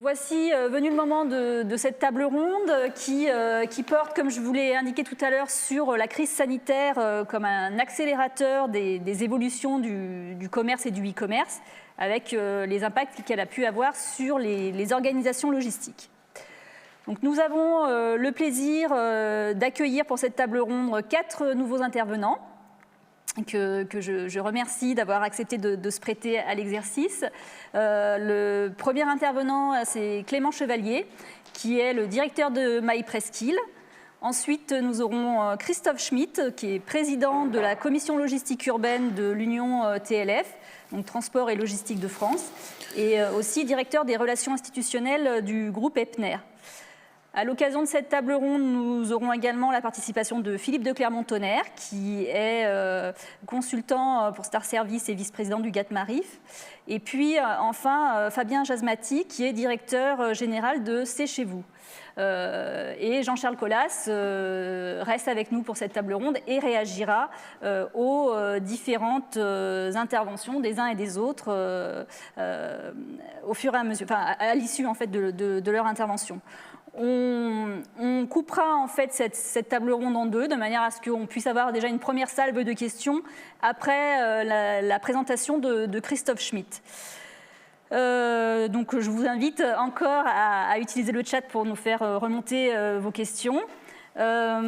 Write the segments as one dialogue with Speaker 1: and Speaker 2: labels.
Speaker 1: Voici venu le moment de cette table ronde qui porte, comme je vous l'ai indiqué tout à l'heure, sur la crise sanitaire comme un accélérateur des évolutions du commerce et du e-commerce, avec les impacts qu'elle a pu avoir sur les organisations logistiques. Donc nous avons le plaisir d'accueillir pour cette table ronde 4 nouveaux intervenants que je remercie d'avoir accepté de se prêter à l'exercice. Le premier intervenant, c'est Clément Chevalier, qui est le directeur de MyPresqu'île. Ensuite, nous aurons Christophe Schmitt, qui est président de la commission logistique urbaine de l'Union TLF, donc Transport et Logistique de France, et aussi directeur des relations institutionnelles du groupe Epner. À l'occasion de cette table ronde, nous aurons également la participation de Philippe de Clermont-Tonnerre, qui est consultant pour Star Service et vice-président du GATT-Marif. Et puis enfin Fabien Jasmati, qui est directeur général de C'est chez vous. Et Jean-Charles Collas reste avec nous pour cette table ronde et réagira aux différentes interventions des uns et des autres au fur et à mesure, enfin, à l'issue en fait de leur intervention. On coupera en fait cette table ronde en deux, de manière à ce qu'on puisse avoir déjà une première salve de questions après la présentation de Christophe Schmitt. Donc je vous invite encore à utiliser le chat pour nous faire remonter vos questions. À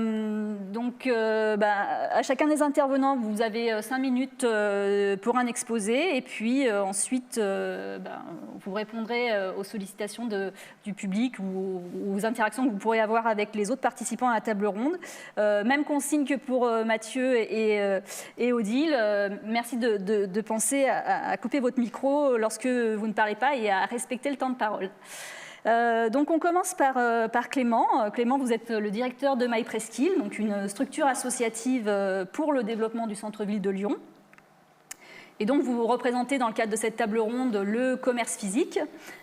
Speaker 1: chacun des intervenants, vous avez 5 minutes pour un exposé, et puis ensuite vous répondrez aux sollicitations du public ou aux interactions que vous pourrez avoir avec les autres participants à la table ronde. Même consigne que pour Mathieu et Odile. Merci de penser à couper votre micro lorsque vous ne parlez pas et à respecter le temps de parole. Donc on commence par Clément. Clément, vous êtes le directeur de MyPresqu'île, donc une structure associative pour le développement du centre-ville de Lyon. Et donc vous représentez dans le cadre de cette table ronde le commerce physique.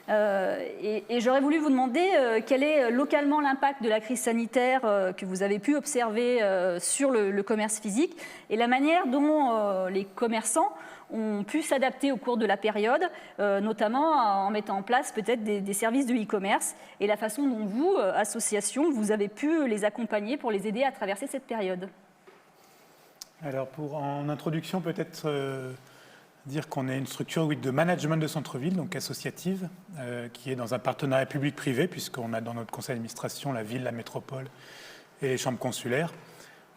Speaker 1: Et j'aurais voulu vous demander quel est localement l'impact de la crise sanitaire que vous avez pu observer sur le commerce physique et la manière dont les commerçants ont pu s'adapter au cours de la période, notamment en mettant en place peut-être des services de e-commerce et la façon dont vous, association, vous avez pu les accompagner pour les aider à traverser cette période.
Speaker 2: Alors, en introduction, peut-être dire qu'on est une structure de management de centre-ville, donc associative, qui est dans un partenariat public-privé, puisqu'on a dans notre conseil d'administration la ville, la métropole et les chambres consulaires.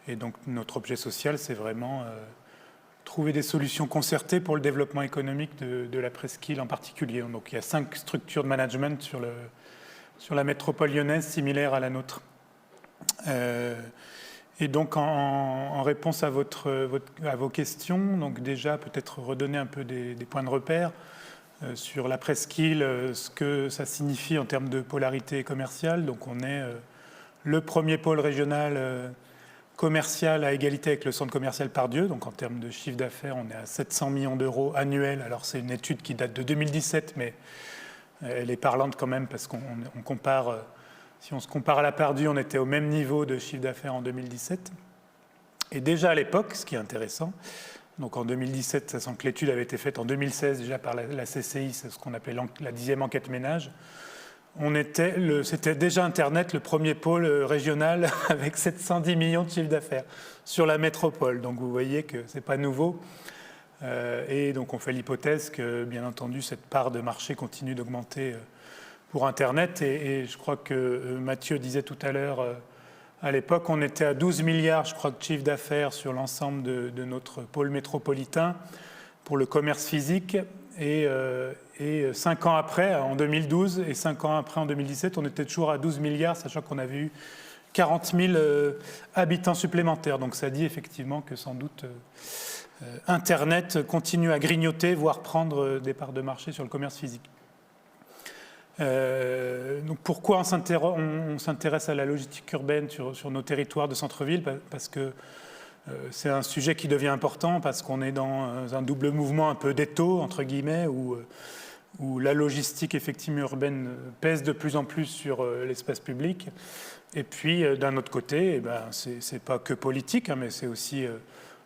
Speaker 2: Et donc, notre objet social, c'est vraiment trouver des solutions concertées pour le développement économique de la presqu'île en particulier. Donc il y a 5 structures de management sur la métropole lyonnaise similaires à la nôtre. Et donc en réponse à vos questions, donc déjà peut-être redonner un peu des points de repère sur la presqu'île, ce que ça signifie en termes de polarité commerciale. Donc on est le premier pôle régional commercial à égalité avec le centre commercial Pardieu. Donc en termes de chiffre d'affaires, on est à 700 millions d'euros annuels. Alors c'est une étude qui date de 2017, mais elle est parlante quand même parce qu'on compare, si on se compare à la Pardieu, on était au même niveau de chiffre d'affaires en 2017. Et déjà à l'époque, ce qui est intéressant, donc en 2017, sachant que l'étude avait été faite en 2016 déjà par la CCI, c'est ce qu'on appelait la 10e enquête ménage. C'était déjà Internet, le premier pôle régional avec 710 millions de chiffre d'affaires sur la métropole. Donc vous voyez que ce n'est pas nouveau. Et donc on fait l'hypothèse que, bien entendu, cette part de marché continue d'augmenter pour Internet. Et je crois que Mathieu disait tout à l'heure, à l'époque, on était à 12 milliards, je crois, de chiffre d'affaires sur l'ensemble de notre pôle métropolitain pour le commerce physique. Et 5 ans après, en 2012, et 5 ans après, en 2017, on était toujours à 12 milliards, sachant qu'on avait eu 40 000 habitants supplémentaires. Donc ça dit effectivement que sans doute Internet continue à grignoter, voire prendre des parts de marché sur le commerce physique. Donc pourquoi on s'intéresse à la logistique urbaine sur nos territoires de centre-ville? Parce que c'est un sujet qui devient important parce qu'on est dans un double mouvement un peu d'étau, entre guillemets, où la logistique effectivement urbaine pèse de plus en plus sur l'espace public. Et puis, d'un autre côté, c'est pas que politique, mais c'est aussi,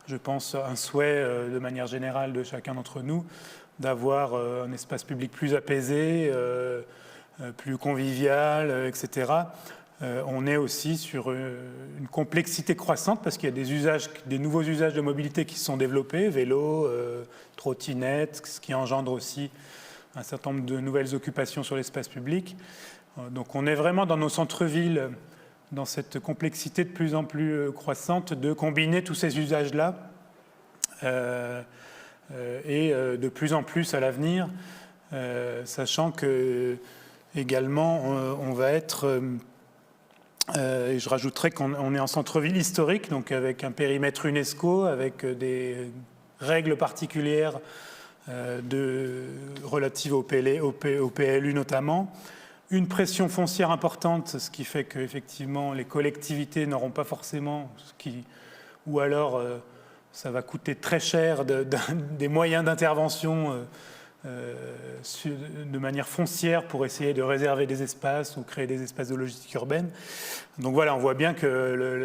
Speaker 2: je pense, un souhait de manière générale de chacun d'entre nous d'avoir un espace public plus apaisé, plus convivial, etc. On est aussi sur une complexité croissante parce qu'il y a des nouveaux usages de mobilité qui se sont développés, vélo, trottinette, ce qui engendre aussi un certain nombre de nouvelles occupations sur l'espace public. Donc on est vraiment dans nos centres-villes, dans cette complexité de plus en plus croissante de combiner tous ces usages-là et de plus en plus à l'avenir, sachant que également on va être, et je rajouterais qu'on est en centre-ville historique, donc avec un périmètre UNESCO, avec des règles particulières relatives au PLU notamment, une pression foncière importante, ce qui fait qu'effectivement les collectivités n'auront pas forcément, ou alors ça va coûter très cher des moyens d'intervention de manière foncière pour essayer de réserver des espaces ou créer des espaces de logistique urbaine. Donc voilà, on voit bien que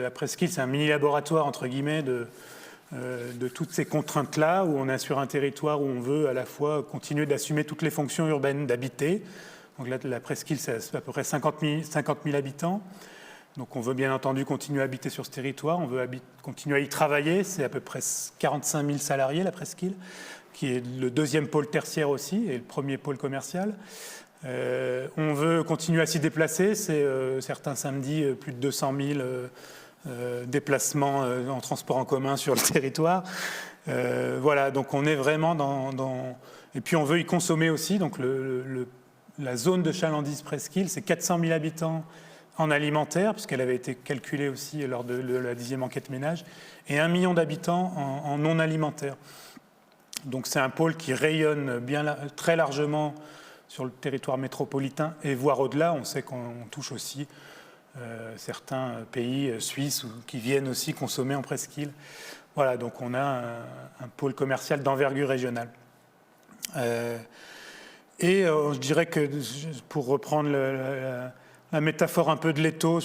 Speaker 2: la presqu'île, c'est un mini-laboratoire, entre guillemets, de toutes ces contraintes-là, où on est sur un territoire où on veut à la fois continuer d'assumer toutes les fonctions urbaines d'habiter. Donc là, la presqu'île, c'est à peu près 50 000 habitants. Donc on veut bien entendu continuer à habiter sur ce territoire, on veut continuer à y travailler. C'est à peu près 45 000 salariés, la presqu'île, qui est le deuxième pôle tertiaire aussi, et le premier pôle commercial. On veut continuer à s'y déplacer. C'est certains samedis, plus de 200 000 déplacements en transport en commun sur le territoire. Voilà, donc on est vraiment dans... Et puis on veut y consommer aussi, donc la zone de chalandise presqu'île, c'est 400 000 habitants en alimentaire, puisqu'elle avait été calculée aussi lors de la 10e enquête ménage, et 1 million d'habitants en non alimentaire. Donc c'est un pôle qui rayonne très largement sur le territoire métropolitain, et voire au-delà. On sait qu'on touche aussi certains pays suisses qui viennent aussi consommer en presqu'île. Voilà, donc on a un pôle commercial d'envergure régionale. Et je dirais que, pour reprendre la métaphore un peu de l'étau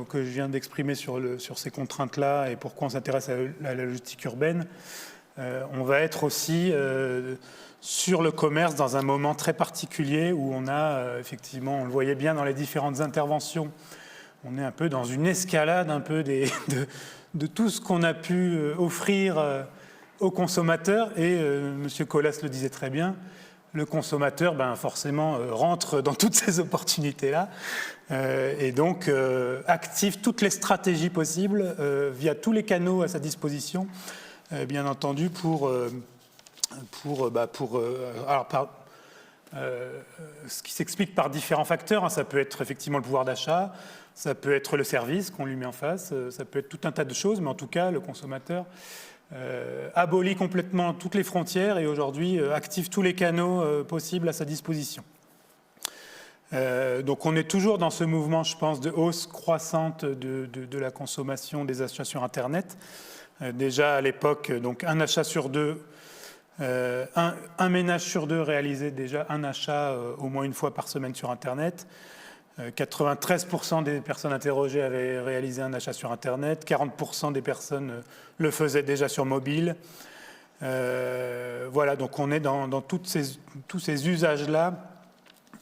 Speaker 2: que je viens d'exprimer sur ces contraintes-là et pourquoi on s'intéresse à la logistique urbaine, on va être aussi sur le commerce dans un moment très particulier où on a effectivement, on le voyait bien dans les différentes interventions, on est un peu dans une escalade un peu de tout ce qu'on a pu offrir aux consommateurs. Et M. Colas le disait très bien, le consommateur, forcément, rentre dans toutes ces opportunités-là et donc active toutes les stratégies possibles via tous les canaux à sa disposition, bien entendu, ce qui s'explique par différents facteurs. Hein. Ça peut être effectivement le pouvoir d'achat, ça peut être le service qu'on lui met en face, ça peut être tout un tas de choses, mais en tout cas, le consommateur abolit complètement toutes les frontières et aujourd'hui active tous les canaux possibles à sa disposition. Donc on est toujours dans ce mouvement, je pense, de hausse croissante de la consommation des achats sur Internet. Déjà à l'époque, donc un achat sur deux, un ménage sur deux réalisait déjà un achat au moins une fois par semaine sur Internet. 93% des personnes interrogées avaient réalisé un achat sur Internet, 40% des personnes le faisaient déjà sur mobile. Voilà, donc on est dans tous ces usages-là,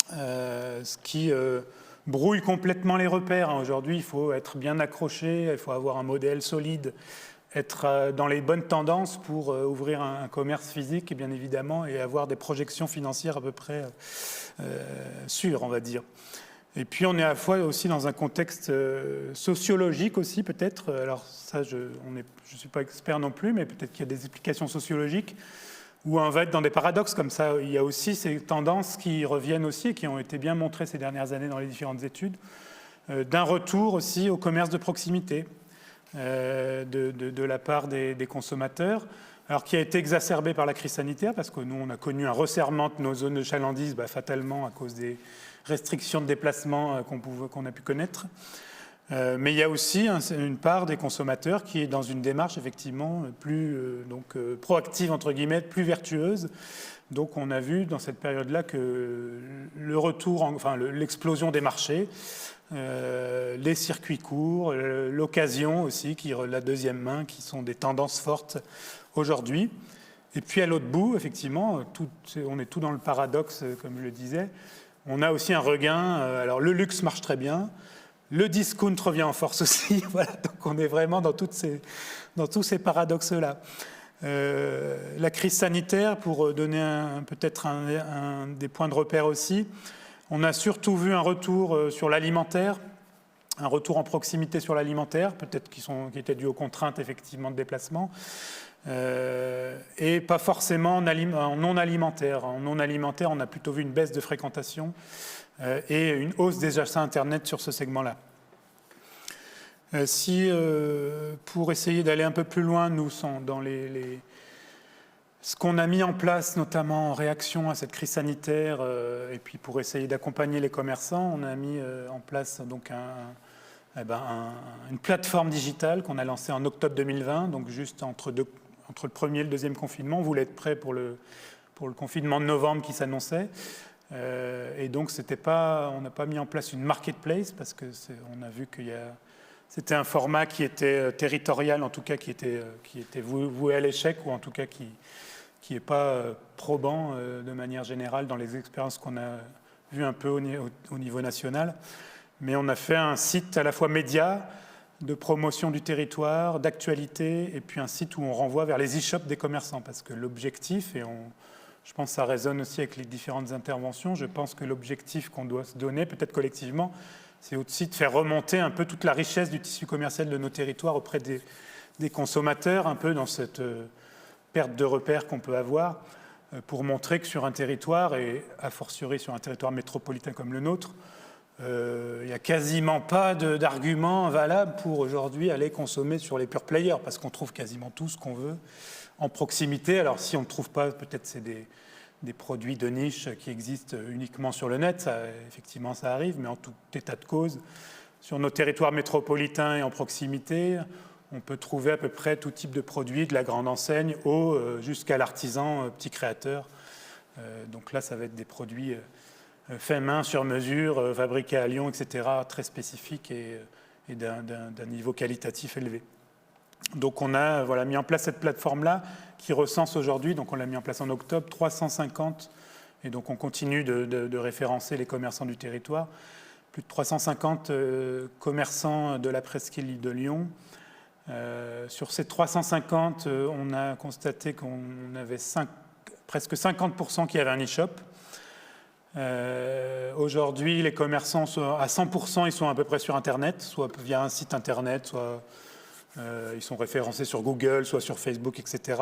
Speaker 2: ce qui brouille complètement les repères. Aujourd'hui, il faut être bien accroché, il faut avoir un modèle solide, être dans les bonnes tendances pour ouvrir un commerce physique, bien évidemment, et avoir des projections financières à peu près sûres, on va dire. Et puis on est à la fois aussi dans un contexte sociologique aussi, peut-être. Alors ça, je ne suis pas expert non plus, mais peut-être qu'il y a des explications sociologiques où on va être dans des paradoxes comme ça. Il y a aussi ces tendances qui reviennent aussi et qui ont été bien montrées ces dernières années dans les différentes études, d'un retour aussi au commerce de proximité de la part des consommateurs, alors qui a été exacerbé par la crise sanitaire, parce que nous, on a connu un resserrement de nos zones de chalandise, fatalement à cause des restrictions de déplacement qu'on a pu connaître. Mais il y a aussi une part des consommateurs qui est dans une démarche effectivement plus proactive, entre guillemets, plus vertueuse. Donc on a vu dans cette période-là que le retour, l'explosion des marchés, les circuits courts, l'occasion aussi, la deuxième main, qui sont des tendances fortes aujourd'hui. Et puis à l'autre bout, effectivement, on est tout dans le paradoxe, comme je le disais, On a aussi un regain. Alors le luxe marche très bien. Le discount revient en force aussi. Voilà, donc on est vraiment dans tous ces paradoxes-là. La crise sanitaire, pour donner peut-être des points de repère aussi, on a surtout vu un retour sur l'alimentaire, un retour en proximité sur l'alimentaire, peut-être qui étaient dus aux contraintes effectivement de déplacement, et pas forcément en non alimentaire. En non alimentaire, on a plutôt vu une baisse de fréquentation et une hausse des achats Internet sur ce segment-là. Pour essayer d'aller un peu plus loin, nous sommes dans ce qu'on a mis en place, notamment en réaction à cette crise sanitaire, et puis pour essayer d'accompagner les commerçants, on a mis en place donc une plateforme digitale qu'on a lancée en octobre 2020, donc juste entre le premier et le deuxième confinement. On voulait être prêt pour le confinement de novembre qui s'annonçait. Et donc, on n'a pas mis en place une marketplace parce qu'on a vu c'était un format qui était territorial, en tout cas qui était voué à l'échec, ou en tout cas qui n'est pas probant de manière générale dans les expériences qu'on a vues un peu au niveau national. Mais on a fait un site à la fois média, de promotion du territoire, d'actualité, et puis un site où on renvoie vers les e-shops des commerçants, parce que l'objectif, je pense que ça résonne aussi avec les différentes interventions, je pense que l'objectif qu'on doit se donner, peut-être collectivement, c'est aussi de faire remonter un peu toute la richesse du tissu commercial de nos territoires auprès des consommateurs, un peu dans cette perte de repères qu'on peut avoir, pour montrer que sur un territoire, et a fortiori sur un territoire métropolitain comme le nôtre, il n'y a quasiment pas d'arguments valables pour aujourd'hui aller consommer sur les pure players, parce qu'on trouve quasiment tout ce qu'on veut en proximité. Alors si on ne trouve pas, peut-être c'est des produits de niche qui existent uniquement sur le net, effectivement ça arrive, mais en tout état de cause, sur nos territoires métropolitains et en proximité, on peut trouver à peu près tout type de produits, de la grande enseigne jusqu'à l'artisan petit créateur. Donc là, ça va être des produits faits main, sur mesure, fabriqués à Lyon, etc., très spécifiques et d'un niveau qualitatif élevé. Donc on a mis en place cette plateforme-là qui recense aujourd'hui, donc on l'a mis en place en octobre, 350, et donc on continue de référencer les commerçants du territoire. Plus de 350 commerçants de la presqu'île de Lyon. Sur ces 350, on a constaté qu'on avait presque 50% qui avaient un e-shop. Aujourd'hui, les commerçants sont à 100%, ils sont à peu près sur Internet, soit via un site Internet, soit ils sont référencés sur Google, soit sur Facebook, etc.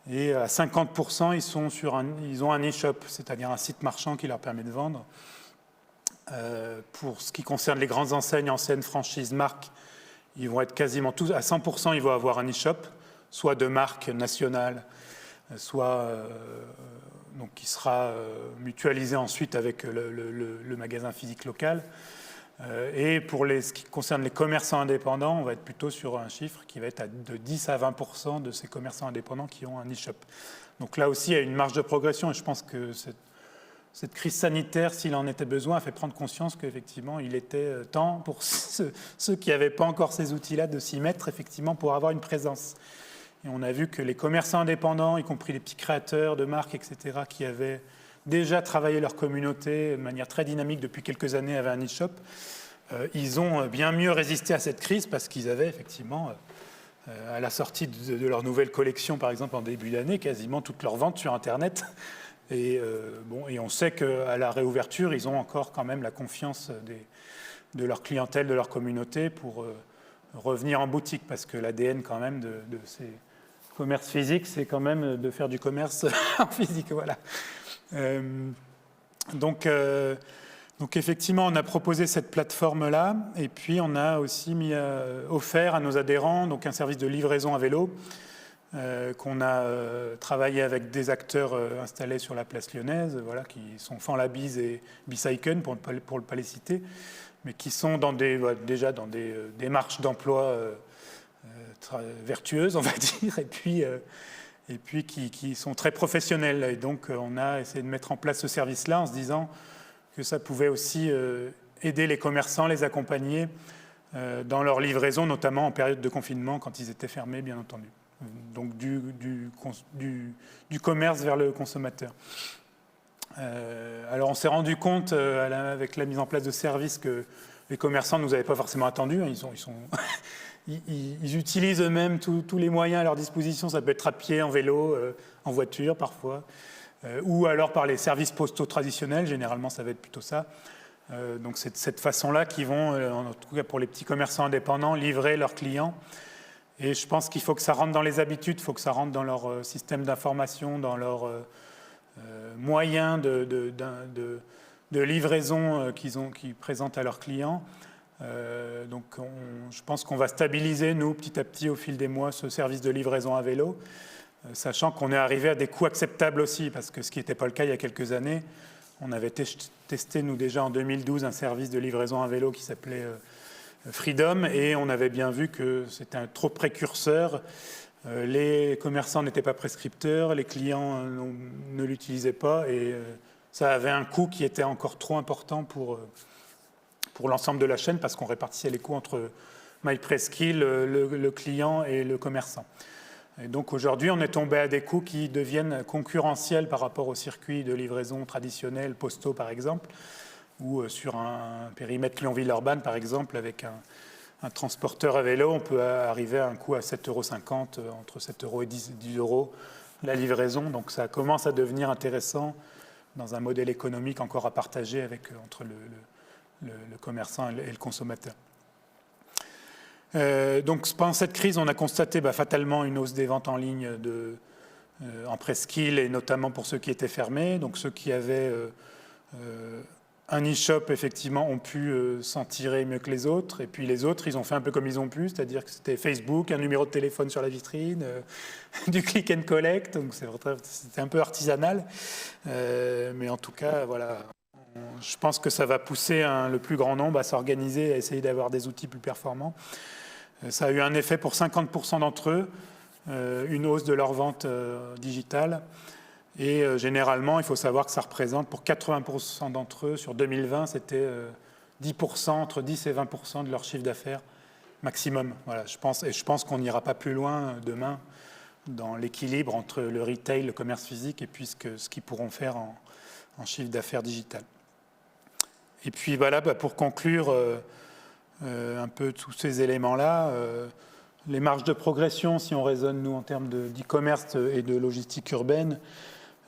Speaker 2: Et à 50%, ils ont un e-shop, c'est-à-dire un site marchand qui leur permet de vendre. Pour ce qui concerne les grandes enseignes, franchises, marques, ils vont être quasiment tous, à 100%, ils vont avoir un e-shop, soit de marque nationale, soit donc qui sera mutualisé ensuite avec le magasin physique local. Et pour ce qui concerne les commerçants indépendants, on va être plutôt sur un chiffre qui va être de 10 à 20% de ces commerçants indépendants qui ont un e-shop. Donc là aussi, il y a une marge de progression, et je pense que cette crise sanitaire, s'il en était besoin, a fait prendre conscience qu'effectivement, il était temps pour ceux qui n'avaient pas encore ces outils-là de s'y mettre, effectivement, pour avoir une présence. Et on a vu que les commerçants indépendants, y compris les petits créateurs de marques, etc., qui avaient déjà travaillé leur communauté de manière très dynamique depuis quelques années, avaient un e-shop, ils ont bien mieux résisté à cette crise parce qu'ils avaient effectivement, à la sortie de leur nouvelle collection, par exemple en début d'année, quasiment toutes leurs ventes sur Internet. Et on sait qu'à la réouverture, ils ont encore quand même la confiance de leur clientèle, de leur communauté pour revenir en boutique, parce que l'ADN quand même de ces commerces physiques, c'est quand même de faire du commerce en physique. Voilà. Donc effectivement, on a proposé cette plateforme-là, et puis on a aussi offert à nos adhérents donc un service de livraison à vélo, qu'on a travaillé avec des acteurs installés sur la place lyonnaise, qui sont Fanlabise et Bicycle, pour ne pas les citer, mais qui sont déjà dans des démarches d'emploi vertueuses, on va dire, et puis qui sont très professionnels. Et donc on a essayé de mettre en place ce service-là en se disant que ça pouvait aussi aider les commerçants, les accompagner dans leur livraison, notamment en période de confinement, quand ils étaient fermés, bien entendu. Donc du commerce vers le consommateur. Alors on s'est rendu compte avec la mise en place de services que les commerçants ne nous avaient pas forcément attendus. Ils utilisent eux-mêmes tous les moyens à leur disposition. Ça peut être à pied, en vélo, en voiture parfois, ou alors par les services postaux traditionnels. Généralement, ça va être plutôt ça. Donc c'est de cette façon-là qu'ils vont, en tout cas pour les petits commerçants indépendants, livrer leurs clients. Et je pense qu'il faut que ça rentre dans les habitudes, il faut que ça rentre dans leur système d'information, dans leurs moyens de livraison qu'ils présentent à leurs clients. Donc je pense qu'on va stabiliser, nous, petit à petit, au fil des mois, ce service de livraison à vélo, sachant qu'on est arrivé à des coûts acceptables aussi, parce que ce qui n'était pas le cas il y a quelques années. On avait testé, nous, déjà en 2012, un service de livraison à vélo qui s'appelait Freedom, et on avait bien vu que c'était un trop précurseur. Les commerçants n'étaient pas prescripteurs, les clients ne l'utilisaient pas, et ça avait un coût qui était encore trop important pour l'ensemble de la chaîne, parce qu'on répartissait les coûts entre MyPresskill, le client et le commerçant. Et donc aujourd'hui, on est tombé à des coûts qui deviennent concurrentiels par rapport aux circuits de livraison traditionnels, postaux par exemple, ou sur un périmètre Lyon-Villeurbanne par exemple, avec un transporteur à vélo, on peut arriver à un coût à 7,50 €, entre 7 € et 10 € la livraison. Donc ça commence à devenir intéressant dans un modèle économique encore à partager entre le commerçant et le consommateur. Donc pendant cette crise, on a constaté fatalement une hausse des ventes en ligne en presqu'île, et notamment pour ceux qui étaient fermés. Donc ceux qui avaient un e-shop, effectivement, ont pu s'en tirer mieux que les autres. Et puis les autres, ils ont fait un peu comme ils ont pu, c'est-à-dire que c'était Facebook, un numéro de téléphone sur la vitrine, du click and collect. Donc c'était un peu artisanal. Mais en tout cas, voilà. Je pense que ça va pousser le plus grand nombre à s'organiser, à essayer d'avoir des outils plus performants. Ça a eu un effet pour 50% d'entre eux, une hausse de leur vente digitale. Et généralement, il faut savoir que ça représente pour 80% d'entre eux, sur 2020, c'était 10%, entre 10 et 20% de leur chiffre d'affaires maximum. Voilà, je pense qu'on n'ira pas plus loin demain dans l'équilibre entre le retail, le commerce physique, et puis ce qu'ils pourront faire en chiffre d'affaires digital. Et puis voilà, pour conclure un peu tous ces éléments-là, les marges de progression, si on raisonne nous en termes d'e-commerce et de logistique urbaine,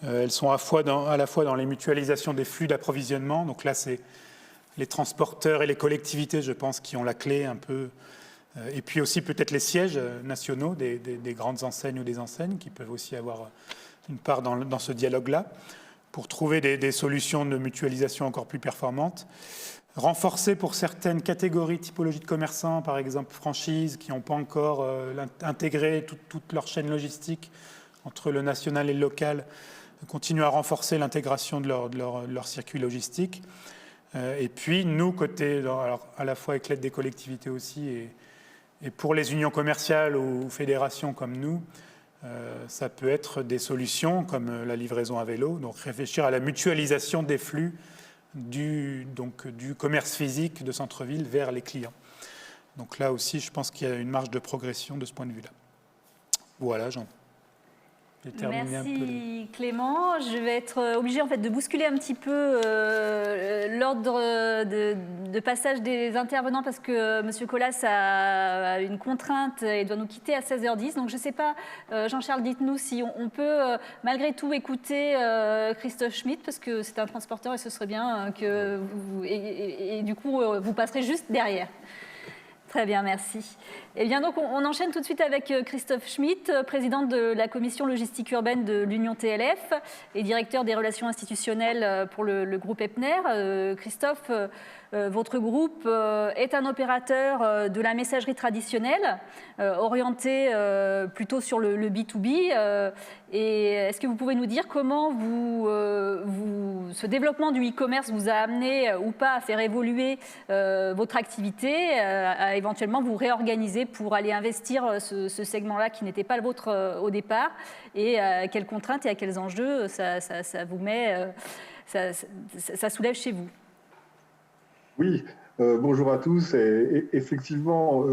Speaker 2: elles sont à la fois dans les mutualisations des flux d'approvisionnement. Donc là, c'est les transporteurs et les collectivités, je pense, qui ont la clé un peu. Et puis aussi peut-être les sièges nationaux des grandes enseignes ou des enseignes qui peuvent aussi avoir une part dans ce dialogue-là, pour trouver des solutions de mutualisation encore plus performantes. Renforcer pour certaines catégories, typologies de commerçants, par exemple franchises, qui n'ont pas encore intégré toute leur chaîne logistique entre le national et le local, continuer à renforcer l'intégration de leur circuit logistique. Et puis, nous, alors, à la fois avec l'aide des collectivités aussi, et pour les unions commerciales ou fédérations comme nous, ça peut être des solutions comme la livraison à vélo, donc réfléchir à la mutualisation des flux du commerce physique de centre-ville vers les clients. Donc là aussi, je pense qu'il y a une marge de progression de ce point de vue-là. Voilà, j'ai terminé un peu.
Speaker 1: Merci Clément. Je vais être obligée en fait de bousculer un petit peu l'ordre de passage des intervenants parce que M. Colas a une contrainte et doit nous quitter à 16h10. Donc je ne sais pas, Jean-Charles, dites-nous si on peut malgré tout écouter Christophe Schmitt parce que c'est un transporteur et ce serait bien que vous, et du coup vous passerez juste derrière. Très bien, merci. Eh bien, donc, on enchaîne tout de suite avec Christophe Schmitt, président de la commission logistique urbaine de l'Union TLF et directeur des relations institutionnelles pour le groupe Epner. Christophe, votre groupe est un opérateur de la messagerie traditionnelle, orienté plutôt sur le B2B. Et est-ce que vous pouvez nous dire comment ce développement du e-commerce vous a amené ou pas à faire évoluer votre activité, à éventuellement vous réorganiser pour aller investir ce segment-là qui n'était pas le vôtre au départ, et à quelles contraintes et à quels enjeux ça vous met, ça soulève chez vous?
Speaker 3: Oui, bonjour à tous. Et effectivement,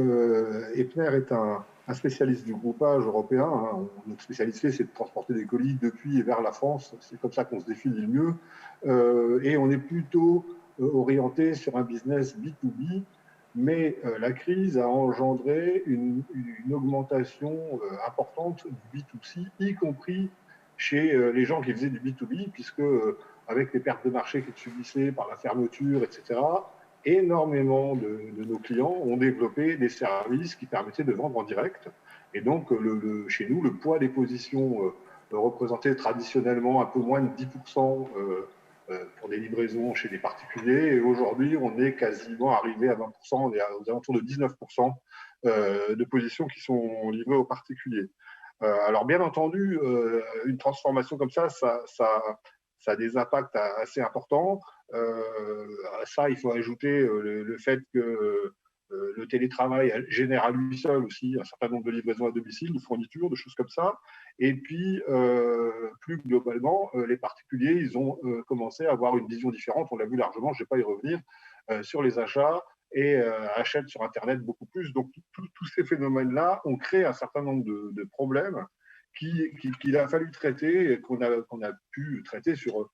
Speaker 3: Epner est un un spécialiste du groupage européen. Hein. Notre spécialité, c'est de transporter des colis depuis et vers la France. C'est comme ça qu'on se définit le mieux. Et on est plutôt orienté sur un business B2B. Mais la crise a engendré une augmentation importante du B2C, y compris chez les gens qui faisaient du B2B, puisque avec les pertes de marché qu'ils subissaient par la fermeture, etc., énormément de nos clients ont développé des services qui permettaient de vendre en direct. Et donc, chez nous, le poids des positions représentait traditionnellement un peu moins de 10% pour des livraisons chez des particuliers. Et aujourd'hui, on est quasiment arrivé à 20%, on est aux alentours de 19% de positions qui sont livrées aux particuliers. Alors, bien entendu, une transformation comme ça a des impacts assez importants. À ça, il faut ajouter le fait que le télétravail génère à lui seul aussi un certain nombre de livraisons à domicile, de fournitures, de choses comme ça. Et puis, plus globalement, les particuliers, ils ont commencé à avoir une vision différente. On l'a vu largement, je ne vais pas y revenir, sur les achats et achètent sur Internet beaucoup plus. Donc, tous ces phénomènes-là ont créé un certain nombre de problèmes qu'il a fallu traiter et qu'on a pu traiter sur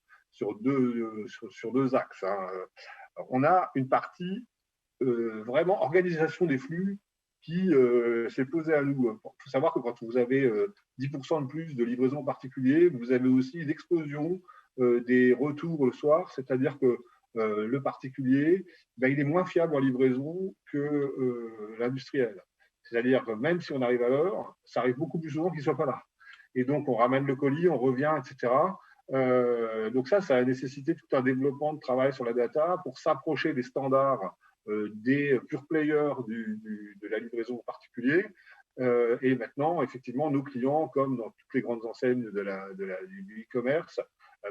Speaker 3: deux axes. Hein. On a une partie vraiment organisation des flux qui s'est posée à nous. Il faut savoir que quand vous avez 10% de plus de livraisons particuliers, vous avez aussi une explosion des retours le soir, c'est-à-dire que le particulier, ben, il est moins fiable en livraison que l'industriel. C'est-à-dire que même si on arrive à l'heure, ça arrive beaucoup plus souvent qu'il ne soit pas là. Et donc, on ramène le colis, on revient, etc. Donc ça a nécessité tout un développement de travail sur la data pour s'approcher des standards des pure players de la livraison en particulier. Et maintenant, effectivement, nos clients, comme dans toutes les grandes enseignes du e-commerce,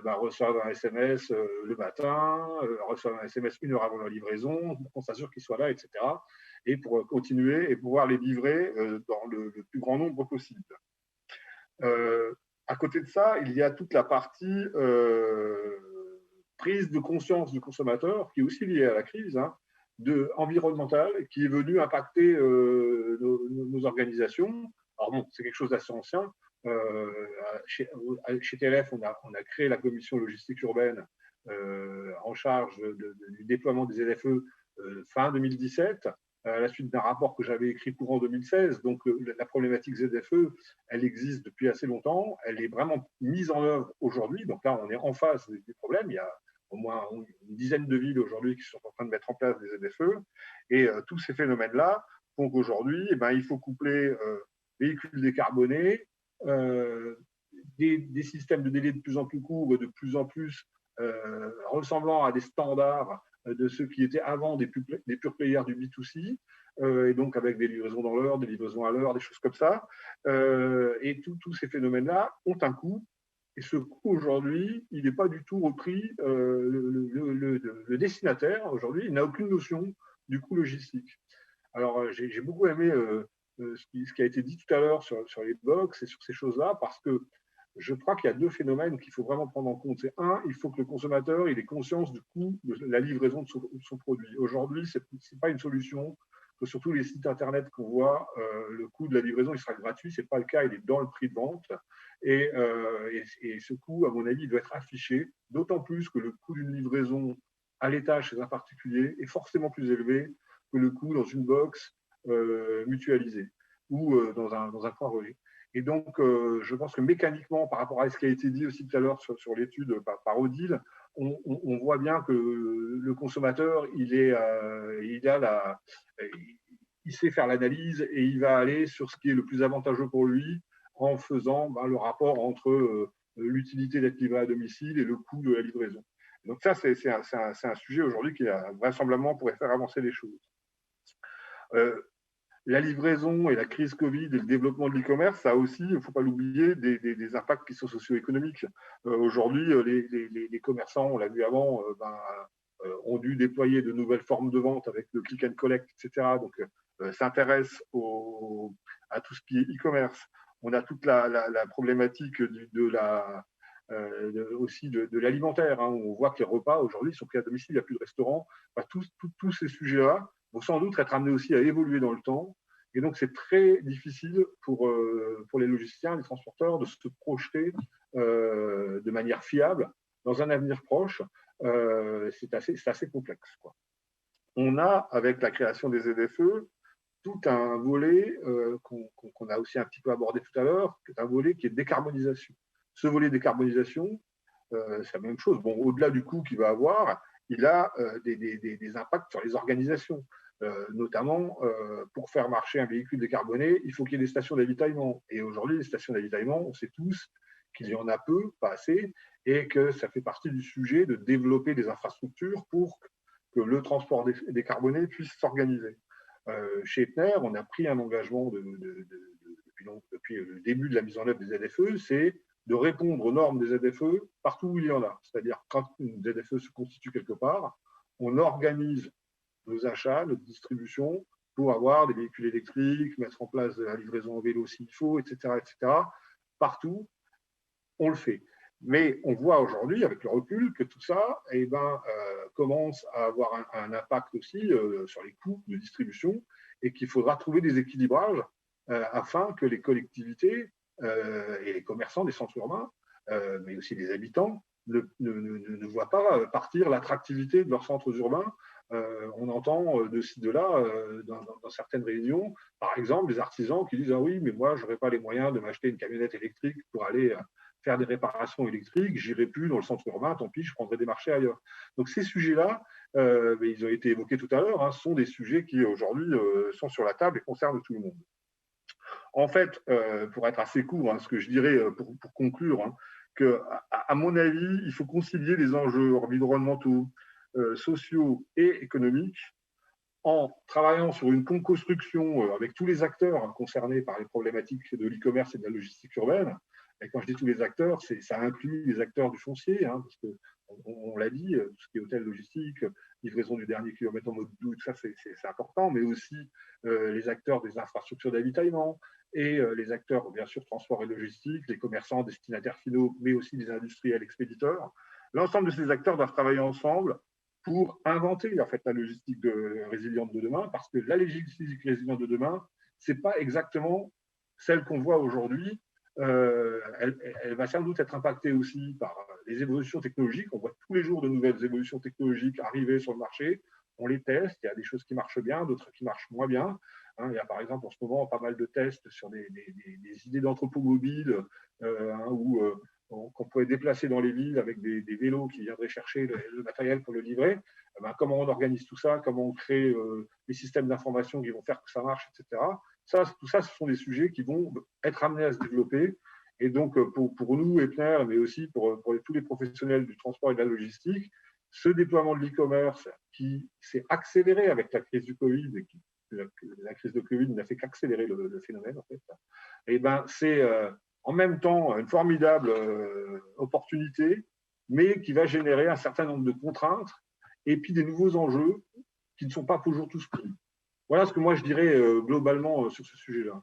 Speaker 3: reçoivent un SMS le matin, reçoivent un SMS une heure avant la livraison, pour qu'on s'assure qu'ils soient là, etc. Et pour continuer et pouvoir les livrer dans le plus grand nombre possible. À côté de ça, il y a toute la partie prise de conscience du consommateur, qui est aussi liée à la crise, hein, environnementale, qui est venue impacter nos organisations. Alors bon, c'est quelque chose d'assez ancien. Chez TLF, on a créé la commission logistique urbaine en charge du déploiement des ZFE fin 2017, à la suite d'un rapport que j'avais écrit courant 2016. Donc, la problématique ZFE, elle existe depuis assez longtemps. Elle est vraiment mise en œuvre aujourd'hui. Donc là, on est en face des problèmes. Il y a au moins une dizaine de villes aujourd'hui qui sont en train de mettre en place des ZFE. Et tous ces phénomènes-là font qu'aujourd'hui, il faut coupler véhicules décarbonés, des systèmes de délai de plus en plus courts et de plus en plus ressemblant à des standards de ceux qui étaient avant des pure players du B2C, et donc avec des livraisons dans l'heure, des livraisons à l'heure, des choses comme ça. Et tous ces phénomènes-là ont un coût. Et ce coût, aujourd'hui, il n'est pas du tout repris. Le destinataire, aujourd'hui, il n'a aucune notion du coût logistique. Alors, j'ai beaucoup aimé ce qui a été dit tout à l'heure sur les box et sur ces choses-là, parce que je crois qu'il y a deux phénomènes qu'il faut vraiment prendre en compte. C'est un, il faut que le consommateur ait conscience du coût de la livraison de son produit. Aujourd'hui, ce n'est pas une solution que sur tous les sites Internet qu'on voit, le coût de la livraison il sera gratuit. Ce n'est pas le cas, il est dans le prix de vente. Et ce coût, à mon avis, il doit être affiché, d'autant plus que le coût d'une livraison à l'étage chez un particulier est forcément plus élevé que le coût dans une box mutualisée ou dans un point relais. Et donc, je pense que mécaniquement, par rapport à ce qui a été dit aussi tout à l'heure sur l'étude par Odile, on voit bien que le consommateur, il sait faire l'analyse et il va aller sur ce qui est le plus avantageux pour lui en faisant le rapport entre l'utilité d'être livré à domicile et le coût de la livraison. Donc ça, c'est un sujet aujourd'hui qui, vraisemblablement, pourrait faire avancer les choses. La livraison et la crise Covid et le développement de l'e-commerce, ça a aussi, il ne faut pas l'oublier, des impacts qui sont socio-économiques. Aujourd'hui, les commerçants, on l'a vu avant, ont dû déployer de nouvelles formes de vente avec le click and collect, etc. Donc, s'intéressent à tout ce qui est e-commerce. On a toute la problématique aussi de l'alimentaire, hein, où on voit que les repas aujourd'hui sont pris à domicile, il n'y a plus de restaurants. Tous ces sujets-là vont sans doute être amenés aussi à évoluer dans le temps. Et donc, c'est très difficile pour les logisticiens, les transporteurs, de se projeter de manière fiable dans un avenir proche. C'est assez complexe, quoi. On a, avec la création des ZFE, tout un volet qu'on a aussi un petit peu abordé tout à l'heure, qui est un volet qui est décarbonisation. Ce volet décarbonisation, c'est la même chose. Bon, au-delà du coût qu'il va avoir, il a des impacts sur les organisations. Notamment, pour faire marcher un véhicule décarboné, il faut qu'il y ait des stations d'avitaillement. Et aujourd'hui, les stations d'avitaillement, on sait tous qu'il y en a peu, pas assez, et que ça fait partie du sujet de développer des infrastructures pour que le transport décarboné puisse s'organiser. Chez Epner, on a pris un engagement depuis le début de la mise en œuvre des ZFE, c'est de répondre aux normes des ZFE partout où il y en a. C'est-à-dire, quand une ZFE se constitue quelque part, on organise nos achats, notre distribution, pour avoir des véhicules électriques, mettre en place de la livraison en vélo s'il faut, etc., etc. Partout, on le fait. Mais on voit aujourd'hui, avec le recul, que tout ça commence à avoir un impact aussi sur les coûts de distribution et qu'il faudra trouver des équilibrages afin que les collectivités et les commerçants des centres urbains, mais aussi les habitants, ne voient pas partir l'attractivité de leurs centres urbains. On entend de ci, de là, dans certaines réunions, par exemple, des artisans qui disent « Ah oui, mais moi, je n'aurais pas les moyens de m'acheter une camionnette électrique pour aller faire des réparations électriques, j'irai plus dans le centre urbain, tant pis, je prendrai des marchés ailleurs. » Donc ces sujets-là, ils ont été évoqués tout à l'heure, sont des sujets qui aujourd'hui sont sur la table et concernent tout le monde. En fait, pour être assez court, ce que je dirais pour conclure, que, à mon avis, il faut concilier les enjeux environnementaux, sociaux et économiques en travaillant sur une co-construction avec tous les acteurs concernés par les problématiques de l'e-commerce et de la logistique urbaine. Et quand je dis tous les acteurs, ça inclut les acteurs du foncier, parce qu'on l'a dit, tout ce qui est hôtel logistique, livraison du dernier kilomètre en mode doux, ça c'est important, mais aussi les acteurs des infrastructures d'avitaillement et les acteurs, bien sûr, transport et logistique, les commerçants, destinataires finaux, mais aussi les industriels expéditeurs. L'ensemble de ces acteurs doivent travailler ensemble pour inventer en fait la logistique résiliente de demain, parce que la logistique résiliente de demain, c'est pas exactement celle qu'on voit aujourd'hui. Elle va sans doute être impactée aussi par les évolutions technologiques. On voit tous les jours de nouvelles évolutions technologiques arriver sur le marché. On les teste. Il y a des choses qui marchent bien, d'autres qui marchent moins bien. Il y a par exemple en ce moment pas mal de tests sur des idées d'entrepôts mobiles qu'on pourrait déplacer dans les villes avec des vélos qui viendraient chercher le matériel pour le livrer. Comment on organise tout ça, comment on crée les systèmes d'information qui vont faire que ça marche, etc. Tout ça, ce sont des sujets qui vont être amenés à se développer. Et donc, pour nous, Epner, mais aussi pour tous les professionnels du transport et de la logistique, ce déploiement de l'e-commerce qui s'est accéléré avec la crise du Covid, et la crise de Covid n'a fait qu'accélérer le phénomène, en fait, c'est en même temps une formidable opportunité, mais qui va générer un certain nombre de contraintes et puis des nouveaux enjeux qui ne sont pas toujours tous pris. Voilà ce que moi je dirais globalement sur ce sujet-là.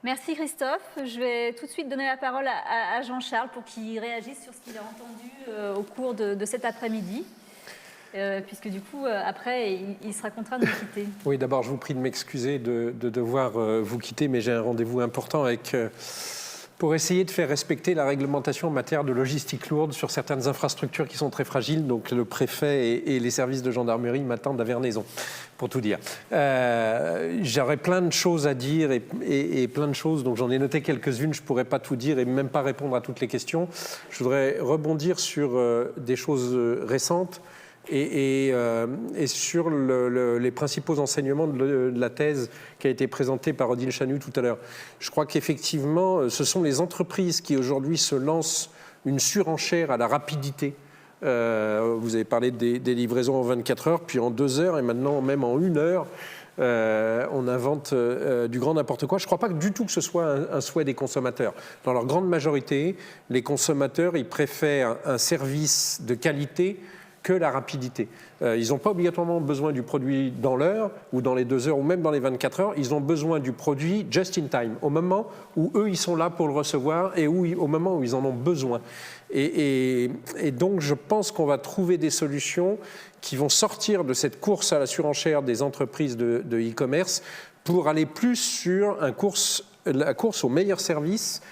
Speaker 1: Merci Christophe. Je vais tout de suite donner la parole à Jean-Charles pour qu'il réagisse sur ce qu'il a entendu au cours de cet après-midi. Puisque du coup, après, il sera contraint de nous quitter.
Speaker 4: Oui, d'abord, je vous prie de m'excuser de devoir vous quitter, mais j'ai un rendez-vous important pour essayer de faire respecter la réglementation en matière de logistique lourde sur certaines infrastructures qui sont très fragiles. Donc le préfet et les services de gendarmerie m'attendent à Vernaison, pour tout dire. J'aurais plein de choses à dire et plein de choses, donc j'en ai noté quelques-unes. Je ne pourrais pas tout dire et même pas répondre à toutes les questions. Je voudrais rebondir sur des choses récentes. Et sur les principaux enseignements de la thèse qui a été présentée par Odile Chanu tout à l'heure. Je crois qu'effectivement, ce sont les entreprises qui aujourd'hui se lancent une surenchère à la rapidité. Vous avez parlé des livraisons en 24 heures, puis en 2 heures, et maintenant même en 1 heure. On invente du grand n'importe quoi. Je ne crois pas du tout que ce soit un souhait des consommateurs. Dans leur grande majorité, les consommateurs, ils préfèrent un service de qualité que la rapidité. Ils n'ont pas obligatoirement besoin du produit dans l'heure ou dans les 2 heures ou même dans les 24 heures. Ils ont besoin du produit just in time, au moment où eux, ils sont là pour le recevoir et au moment où ils en ont besoin. Et donc, je pense qu'on va trouver des solutions qui vont sortir de cette course à la surenchère des entreprises de e-commerce pour aller plus sur la course au meilleur service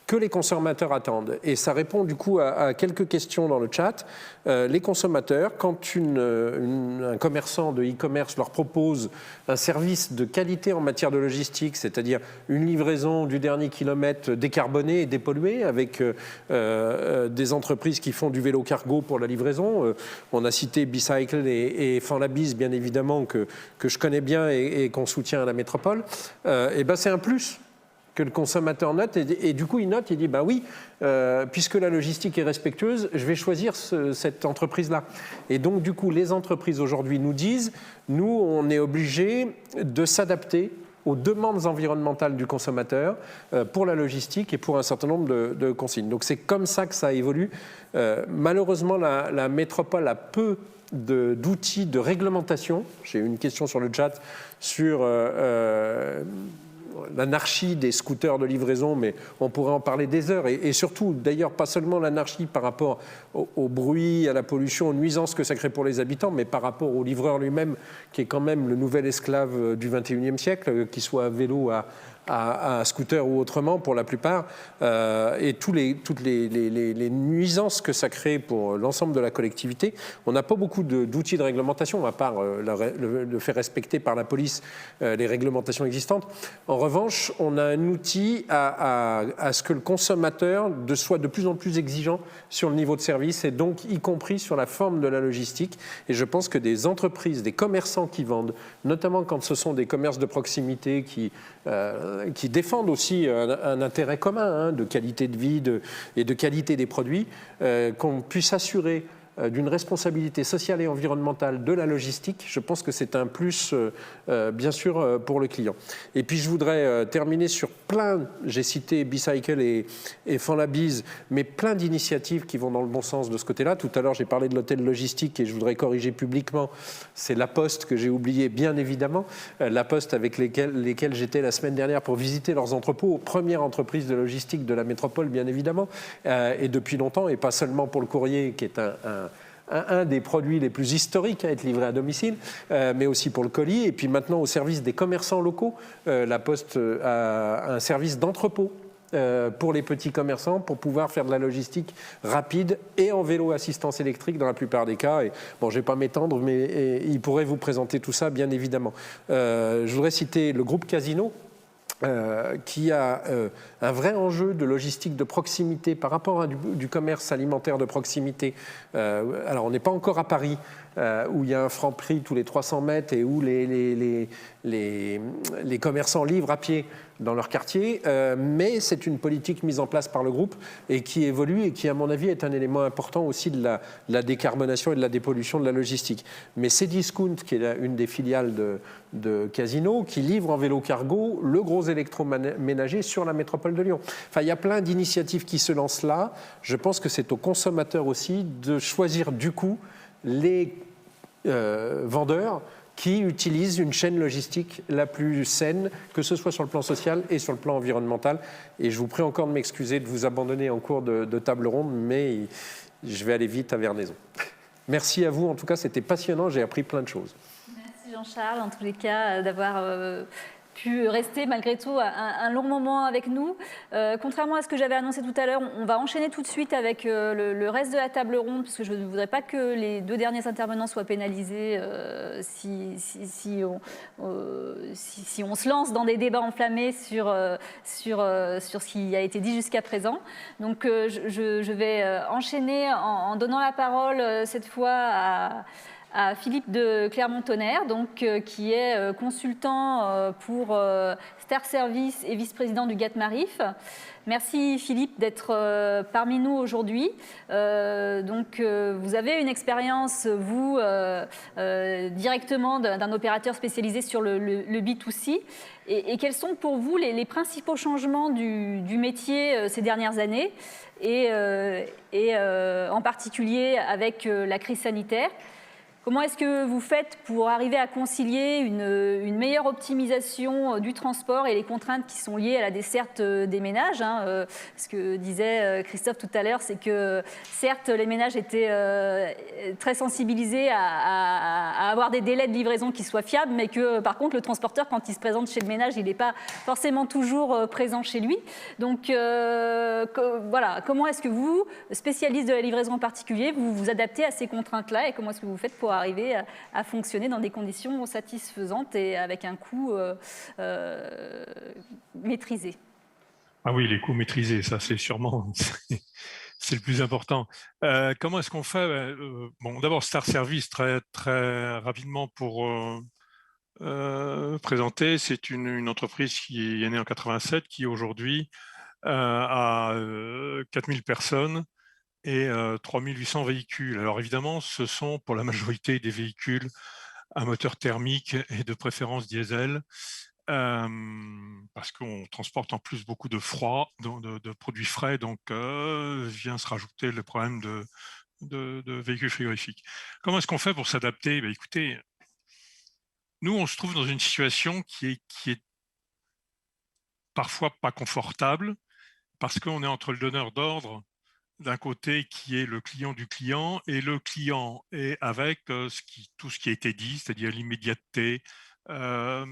Speaker 4: que les consommateurs attendent. Et ça répond du coup à quelques questions dans le chat. Les consommateurs, quand un commerçant de e-commerce leur propose un service de qualité en matière de logistique, c'est-à-dire une livraison du dernier kilomètre décarbonée et dépolluée avec des entreprises qui font du vélo cargo pour la livraison, on a cité Bicycle et Fanlabis, bien évidemment, que je connais bien et qu'on soutient à la métropole, et ben c'est un plus que le consommateur note, et du coup il note, il dit bah oui, puisque la logistique est respectueuse, je vais choisir cette entreprise-là. Et donc du coup les entreprises aujourd'hui nous disent, nous on est obligés de s'adapter aux demandes environnementales du consommateur pour la logistique et pour un certain nombre de consignes. Donc c'est comme ça que ça évolue. Malheureusement la métropole a peu d'outils de réglementation. J'ai une question sur le chat sur l'anarchie des scooters de livraison, mais on pourrait en parler des heures. Et surtout, d'ailleurs, pas seulement l'anarchie par rapport au bruit, à la pollution, aux nuisances que ça crée pour les habitants, mais par rapport au livreur lui-même, qui est quand même le nouvel esclave du 21e siècle, qu'il soit à vélo, à scooter ou autrement pour la plupart, et toutes les nuisances que ça crée pour l'ensemble de la collectivité. On n'a pas beaucoup d'outils de réglementation, à part le faire respecter par la police les réglementations existantes. En revanche, on a un outil à ce que le consommateur soit de plus en plus exigeant sur le niveau de service, et donc y compris sur la forme de la logistique. Et je pense que des entreprises, des commerçants qui vendent, notamment quand ce sont des commerces de proximité qui défendent aussi un intérêt commun de qualité de vie et de qualité des produits, qu'on puisse assurer d'une responsabilité sociale et environnementale de la logistique. Je pense que c'est un plus, bien sûr, pour le client. Et puis je voudrais terminer sur j'ai cité Bicycle et Fanlabis, mais plein d'initiatives qui vont dans le bon sens de ce côté-là. Tout à l'heure, j'ai parlé de l'hôtel logistique et je voudrais corriger publiquement, c'est La Poste que j'ai oublié, bien évidemment. La Poste avec lesquels j'étais la semaine dernière pour visiter leurs entrepôts, première entreprise de logistique de la métropole, bien évidemment, et depuis longtemps, et pas seulement pour le courrier, qui est un des produits les plus historiques à être livré à domicile, mais aussi pour le colis. Et puis maintenant, au service des commerçants locaux, La Poste a un service d'entrepôt pour les petits commerçants, pour pouvoir faire de la logistique rapide et en vélo assistance électrique dans la plupart des cas. Et bon, je ne vais pas m'étendre, mais il pourrait vous présenter tout ça, bien évidemment. Je voudrais citer le groupe Casino, qui a un vrai enjeu de logistique de proximité par rapport à du commerce alimentaire de proximité. Alors, on n'est pas encore à Paris, où il y a un Franprix tous les 300 mètres et où les commerçants livrent à pied dans leur quartier, mais c'est une politique mise en place par le groupe et qui évolue et qui, à mon avis, est un élément important aussi de la décarbonation et de la dépollution de la logistique. Mais Cdiscount, qui est une des filiales de Casino, qui livre en vélo cargo le gros électroménager sur la métropole de Lyon. Enfin, il y a plein d'initiatives qui se lancent là. Je pense que c'est aux consommateurs aussi de choisir du coup les vendeurs qui utilisent une chaîne logistique la plus saine, que ce soit sur le plan social et sur le plan environnemental. Et je vous prie encore de m'excuser de vous abandonner en cours de table ronde, mais je vais aller vite à Vernaison. Merci à vous, en tout cas, c'était passionnant, j'ai appris plein de choses.
Speaker 1: Merci Jean-Charles, en tous les cas, d'avoir pu rester malgré tout un long moment avec nous. Contrairement à ce que j'avais annoncé tout à l'heure, on va enchaîner tout de suite avec le reste de la table ronde, parce que je ne voudrais pas que les deux derniers intervenants soient pénalisés si on se lance dans des débats enflammés sur ce qui a été dit jusqu'à présent. Donc je vais enchaîner en donnant la parole cette fois à Philippe de Clermont-Tonnerre, qui est consultant pour Star Service et vice-président du GATMARIF. Merci Philippe d'être parmi nous aujourd'hui. Vous avez une expérience, vous, directement d'un opérateur spécialisé sur le B2C. Et quels sont pour vous les principaux changements du métier ces dernières années et en particulier avec la crise sanitaire ? Comment est-ce que vous faites pour arriver à concilier une meilleure optimisation du transport et les contraintes qui sont liées à la desserte des ménages, hein, ce que disait Christophe tout à l'heure, c'est que certes les ménages étaient très sensibilisés à avoir des délais de livraison qui soient fiables, mais que par contre le transporteur, quand il se présente chez le ménage, il n'est pas forcément toujours présent chez lui. Donc voilà, comment est-ce que vous, spécialiste de la livraison en particulier, vous vous adaptez à ces contraintes-là et comment est-ce que vous faites pour arriver à fonctionner dans des conditions satisfaisantes et avec un coût maîtrisé?
Speaker 5: Ah oui, les coûts maîtrisés, ça c'est sûrement c'est le plus important. Comment est-ce qu'on fait? Bon, d'abord Star Service, très très rapidement pour présenter, c'est une entreprise qui est née en 87, qui aujourd'hui a 4000 personnes et 3800 véhicules. Alors évidemment, ce sont pour la majorité des véhicules à moteur thermique et de préférence diesel, parce qu'on transporte en plus beaucoup de froid, de produits frais, donc vient se rajouter le problème de véhicules frigorifiques. Comment est-ce qu'on fait pour s'adapter? Ben, écoutez, nous, on se trouve dans une situation qui est parfois pas confortable, parce qu'on est entre le donneur d'ordre d'un côté qui est le client du client et le client est avec tout ce qui a été dit, c'est-à-dire l'immédiateté, la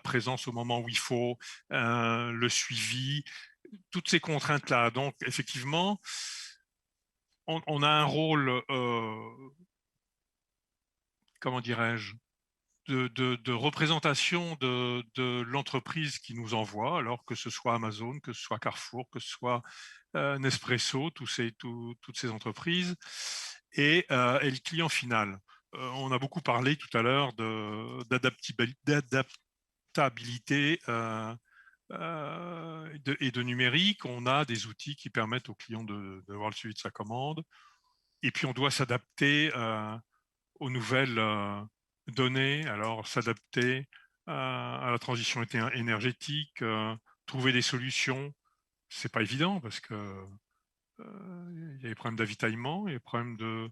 Speaker 5: présence au moment où il faut, le suivi, toutes ces contraintes-là. Donc effectivement, on a un rôle, comment dirais-je, de représentation de l'entreprise qui nous envoie, alors que ce soit Amazon, que ce soit Carrefour, que ce soit Nespresso, toutes ces entreprises, et le client final. On a beaucoup parlé tout à l'heure d'adaptabilité et de numérique. On a des outils qui permettent au client d'avoir le suivi de sa commande, et puis on doit s'adapter aux nouvelles données, alors s'adapter à la transition énergétique, trouver des solutions. C'est pas évident parce que il y a des problèmes d'avitaillement, il y a des problèmes de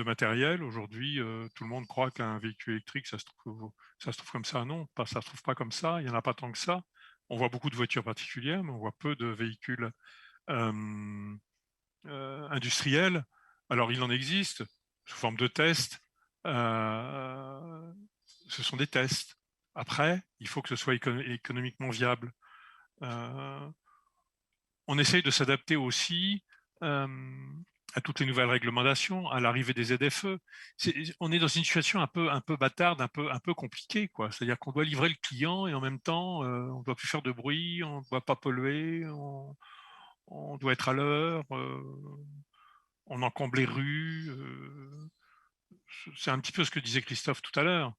Speaker 5: matériel. Aujourd'hui, tout le monde croit qu'un véhicule électrique, ça se trouve comme ça. Non, ça se trouve pas comme ça. Il y en a pas tant que ça. On voit beaucoup de voitures particulières, mais on voit peu de véhicules industriels. Alors, il en existe sous forme de tests. Ce sont des tests. Après, il faut que ce soit économiquement viable. On essaye de s'adapter aussi à toutes les nouvelles réglementations, à l'arrivée des ZFE. On est dans une situation un peu bâtarde, un peu compliquée, quoi. C'est-à-dire qu'on doit livrer le client et en même temps, on ne doit plus faire de bruit, on ne doit pas polluer, on doit être à l'heure, on encombre les rues. C'est un petit peu ce que disait Christophe tout à l'heure.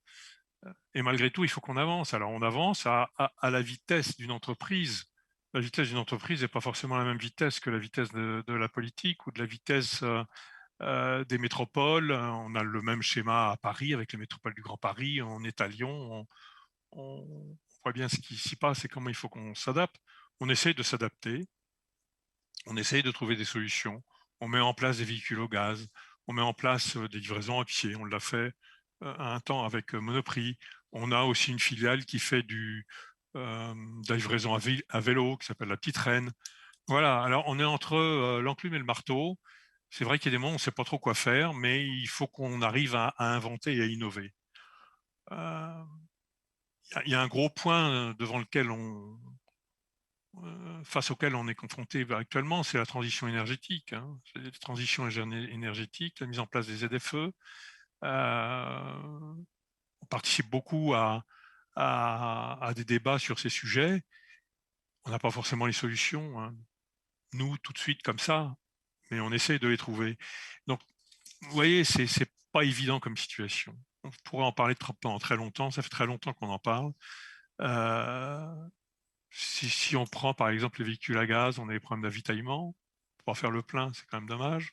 Speaker 5: Et malgré tout, il faut qu'on avance. Alors, on avance à la vitesse d'une entreprise. La vitesse d'une entreprise n'est pas forcément la même vitesse que la vitesse de la politique ou de la vitesse des métropoles. On a le même schéma à Paris avec les métropoles du Grand Paris. On est à Lyon. On voit bien ce qui s'y passe et comment il faut qu'on s'adapte. On essaye de s'adapter. On essaye de trouver des solutions. On met en place des véhicules au gaz. On met en place des livraisons à pied. On l'a fait un temps avec Monoprix. On a aussi une filiale qui fait de la livraison à vélo, qui s'appelle La Petite Reine. Voilà, alors on est entre l'enclume et le marteau. C'est vrai qu'il y a des moments où on ne sait pas trop quoi faire, mais il faut qu'on arrive à inventer et à innover. Il y a un gros point devant lequel face auquel on est confronté actuellement, c'est la transition énergétique. Hein. C'est la transition énergétique, la mise en place des ZFE. On participe beaucoup à des débats sur ces sujets. On n'a pas forcément les solutions, hein. Nous, tout de suite, comme ça, mais on essaye de les trouver. Donc, vous voyez, c'est pas évident comme situation. On pourrait en parler pendant très longtemps, ça fait très longtemps qu'on en parle. Si on prend par exemple les véhicules à gaz, on a des problèmes d'avitaillement. Pour faire le plein, c'est quand même dommage.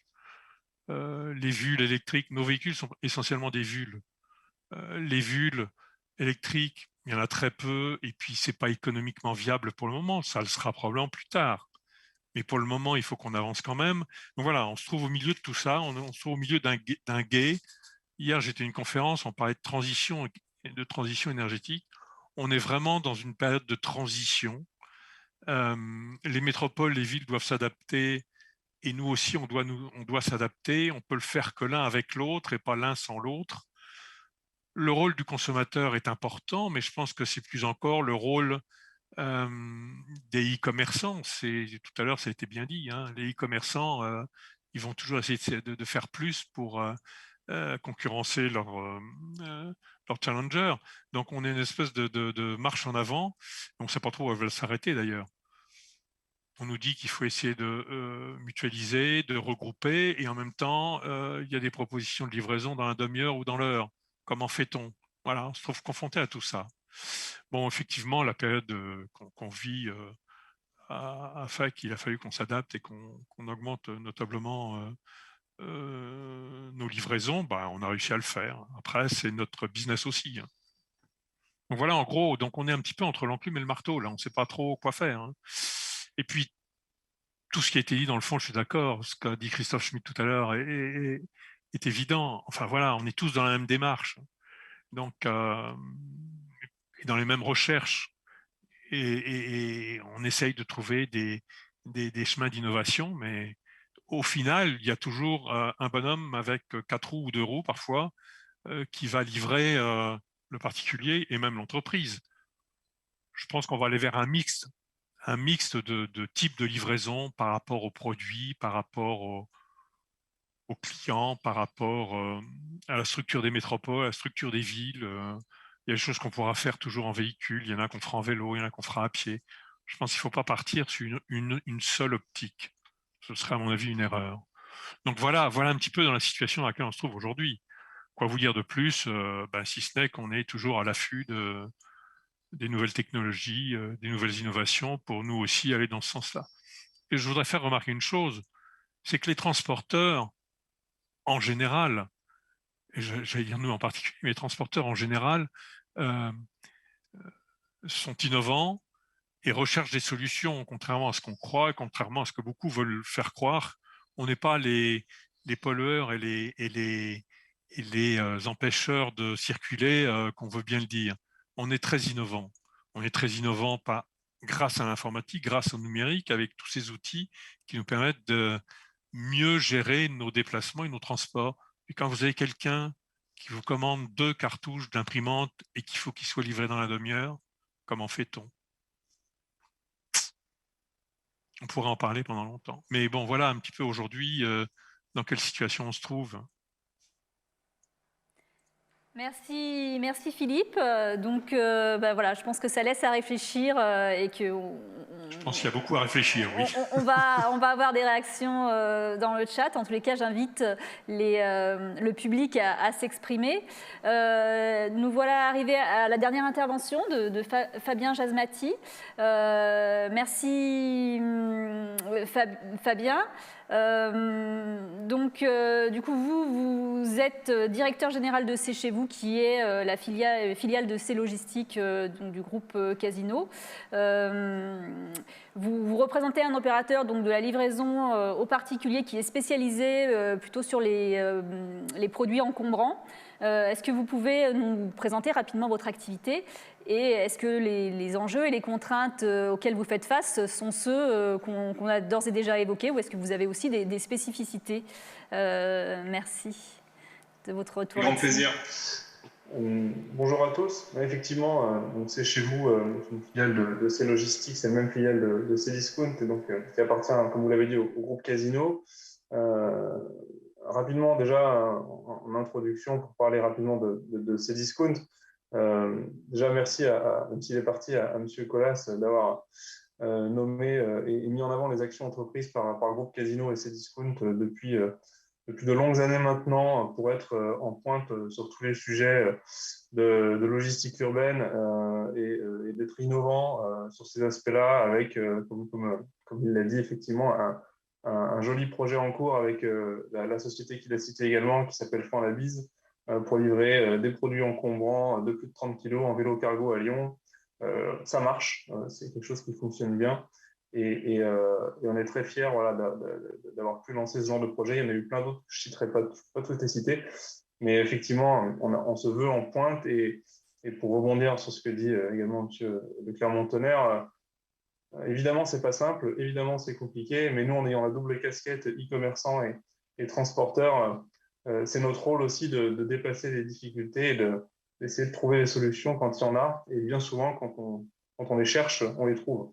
Speaker 5: Les vulles électriques, nos véhicules sont essentiellement des vulles. Les vulles électriques, il y en a très peu, et puis c'est pas économiquement viable pour le moment. Ça le sera probablement plus tard. mais pour le moment, il faut qu'on avance quand même. Donc voilà, on se trouve au milieu de tout ça, on se trouve au milieu d'un gué. Hier, j'étais à une conférence, on parlait de transition énergétique. On est vraiment dans une période de transition. Les métropoles, les villes doivent s'adapter, et nous aussi, on doit s'adapter. On peut le faire que l'un avec l'autre et pas l'un sans l'autre. Le rôle du consommateur est important, mais je pense que c'est plus encore le rôle des e-commerçants. Tout à l'heure, ça a été bien dit, hein, les e-commerçants, ils vont toujours essayer de faire plus pour concurrencer leur challenger. Donc, on est une espèce de marche en avant. On ne sait pas trop où elle va s'arrêter d'ailleurs. On nous dit qu'il faut essayer de mutualiser, de regrouper, et en même temps, il y a des propositions de livraison dans la demi-heure ou dans l'heure. Comment fait-on? Voilà, on se trouve confronté à tout ça. Bon, effectivement, la période qu'on vit a fait qu'il a fallu qu'on s'adapte et qu'on augmente notablement nos livraisons. Bah, on a réussi à le faire. Après, c'est notre business aussi, hein. Donc voilà, en gros, donc on est un petit peu entre l'enclume et le marteau. Là, on ne sait pas trop quoi faire, hein. Et puis, tout ce qui a été dit dans le fond, je suis d'accord. Ce qu'a dit Christophe Schmitt tout à l'heure est évident. Enfin voilà, on est tous dans la même démarche. Donc, et dans les mêmes recherches. Et on essaye de trouver des chemins d'innovation, mais au final, il y a toujours un bonhomme avec 4 roues ou 2 roues parfois qui va livrer le particulier et même l'entreprise. Je pense qu'on va aller vers un mix de types de livraison par rapport aux produits, par rapport aux clients, par rapport à la structure des métropoles, à la structure des villes. Il y a des choses qu'on pourra faire toujours en véhicule, il y en a qu'on fera en vélo, il y en a qu'on fera à pied. Je pense qu'il ne faut pas partir sur une seule optique. Ce serait à mon avis une erreur. Donc voilà un petit peu dans la situation dans laquelle on se trouve aujourd'hui. Quoi vous dire de plus, si ce n'est qu'on est toujours à l'affût des nouvelles technologies, des nouvelles innovations pour nous aussi aller dans ce sens-là. Et je voudrais faire remarquer une chose, c'est que les transporteurs, en général, et j'allais dire nous en particulier, mais les transporteurs en général euh, sont innovants et recherchent des solutions, contrairement à ce qu'on croit, et contrairement à ce que beaucoup veulent faire croire. On n'est pas les pollueurs et les empêcheurs de circuler qu'on veut bien le dire. On est très innovants. On est très innovants grâce à l'informatique, grâce au numérique, avec tous ces outils qui nous permettent de mieux gérer nos déplacements et nos transports. Et quand vous avez quelqu'un qui vous commande 2 cartouches d'imprimante et qu'il faut qu'il soit livré dans la demi-heure, comment fait-on? On pourrait en parler pendant longtemps. Mais bon, voilà un petit peu aujourd'hui dans quelle situation on se trouve.
Speaker 1: Merci Philippe. Voilà, je pense que ça laisse à réfléchir et que
Speaker 5: Je pense qu'il y a beaucoup à réfléchir, oui.
Speaker 1: on va avoir des réactions dans le chat. En tous les cas, j'invite le public à s'exprimer. Nous voilà arrivés à la dernière intervention de Fabien Jasmati. Merci Fabien. Du coup, vous êtes directeur général de C'est Chez Vous, qui est la filiale de C'est Logistique du groupe Casino. Vous représentez un opérateur donc, de la livraison aux particuliers qui est spécialisé plutôt sur les produits encombrants. Est-ce que vous pouvez nous présenter rapidement votre activité et est-ce que les enjeux et les contraintes auxquelles vous faites face sont ceux qu'on a d'ores et déjà évoqués ou est-ce que vous avez aussi des spécificités? Merci de votre retour.
Speaker 6: Grand plaisir. Bonjour à tous. Effectivement, donc c'est Chez Vous, une filiale de C'est Logistique, c'est la même filiale de Cdiscount, et donc qui appartient, comme vous l'avez dit, au groupe Casino. Rapidement, déjà, en introduction, pour parler rapidement de Cdiscount, déjà merci, même s'il est parti, à M. Colas d'avoir nommé et mis en avant les actions entreprises par le groupe Casino et Cdiscount depuis de longues années maintenant pour être en pointe sur tous les sujets de logistique urbaine et d'être innovant sur ces aspects-là avec, comme il l'a dit, effectivement, un joli projet en cours avec la société qu'il a citée également, qui s'appelle Fin la Bise, pour livrer des produits encombrants de plus de 30 kg en vélo cargo à Lyon. Ça marche, c'est quelque chose qui fonctionne bien. Et on est très fiers voilà, d'avoir pu lancer ce genre de projet. Il y en a eu plein d'autres, je ne citerai pas toutes les citer, mais effectivement, on se veut en pointe. Et pour rebondir sur ce que dit également M. de Clermont-Tonnerre, évidemment, ce n'est pas simple, évidemment, c'est compliqué, mais nous, en ayant la double casquette e-commerçant et transporteur, c'est notre rôle aussi de dépasser les difficultés et d'essayer de trouver des solutions quand il y en a. Et bien souvent, quand on les cherche, on les trouve.